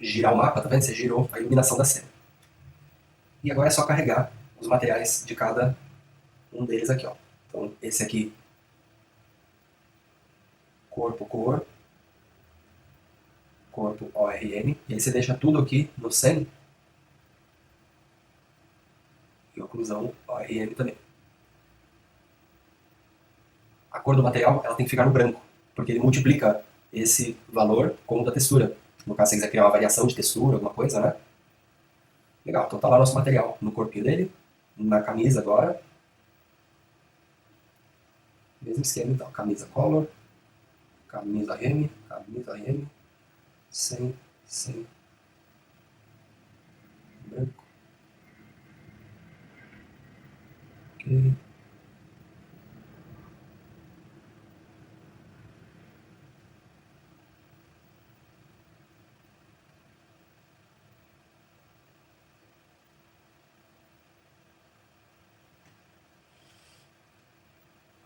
Speaker 1: girar o mapa, tá vendo? Você girou a iluminação da cena. E agora é só carregar os materiais de cada um deles aqui, ó. Então esse aqui, corpo, cor, corpo ORM, e aí você deixa tudo aqui no 100 e oclusão ORM também. A cor do material ela tem que ficar no branco, porque ele multiplica esse valor com o da textura. No caso, se você quiser criar uma variação de textura, alguma coisa, né? Legal, então tá lá nosso material no corpinho dele, na camisa agora. Mesmo esquema então, camisa color, camisa M, 100, branco. Ok.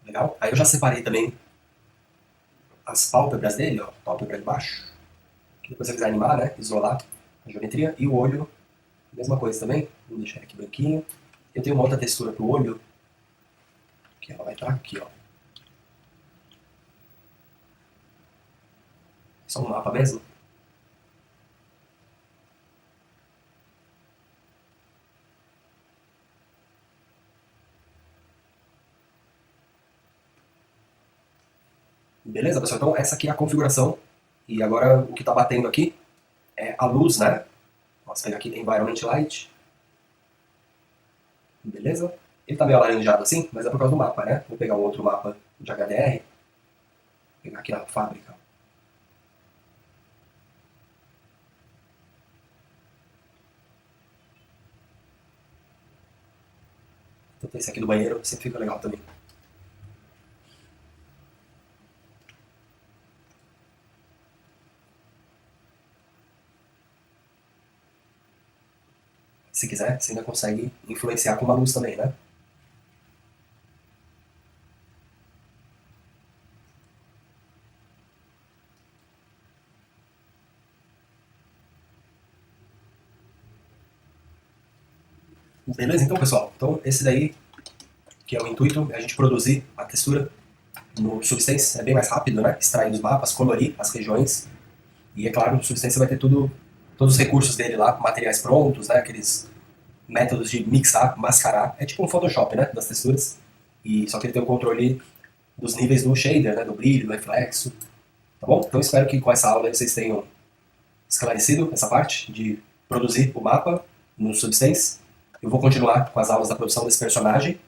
Speaker 1: Legal? Aí eu já separei também as pálpebras dele, ó, pálpebra de baixo. Que depois você quiser animar, né? Isolar a geometria. E o olho, mesma coisa também. Vou deixar ele aqui branquinho. Eu tenho uma outra textura pro olho, que ela vai estar aqui, ó. Só um mapa mesmo. Beleza, pessoal? Então essa aqui é a configuração. E agora o que está batendo aqui é a luz, né? Vamos pegar aqui Environment Light. Beleza? Ele tá meio alaranjado assim, mas é por causa do mapa, né? Vou pegar um outro mapa de HDR. Vou pegar aqui na fábrica. Então esse aqui do banheiro sempre fica legal também. Se quiser, você ainda consegue influenciar com uma luz também, né? Beleza, então, pessoal? Então, esse daí, que é o intuito, é a gente produzir a textura no Substance. É bem mais rápido, né? Extrair os mapas, colorir as regiões. E, é claro, no Substance você vai ter tudo, todos os recursos dele lá, materiais prontos, né? Aqueles métodos de mixar, mascarar. É tipo um Photoshop, né? Das texturas. E só que ele tem o controle dos níveis do shader, né? Do brilho, do reflexo. Tá bom? Então, espero que com essa aula aí vocês tenham esclarecido essa parte de produzir o mapa no Substance. Eu vou continuar com as aulas da produção desse personagem.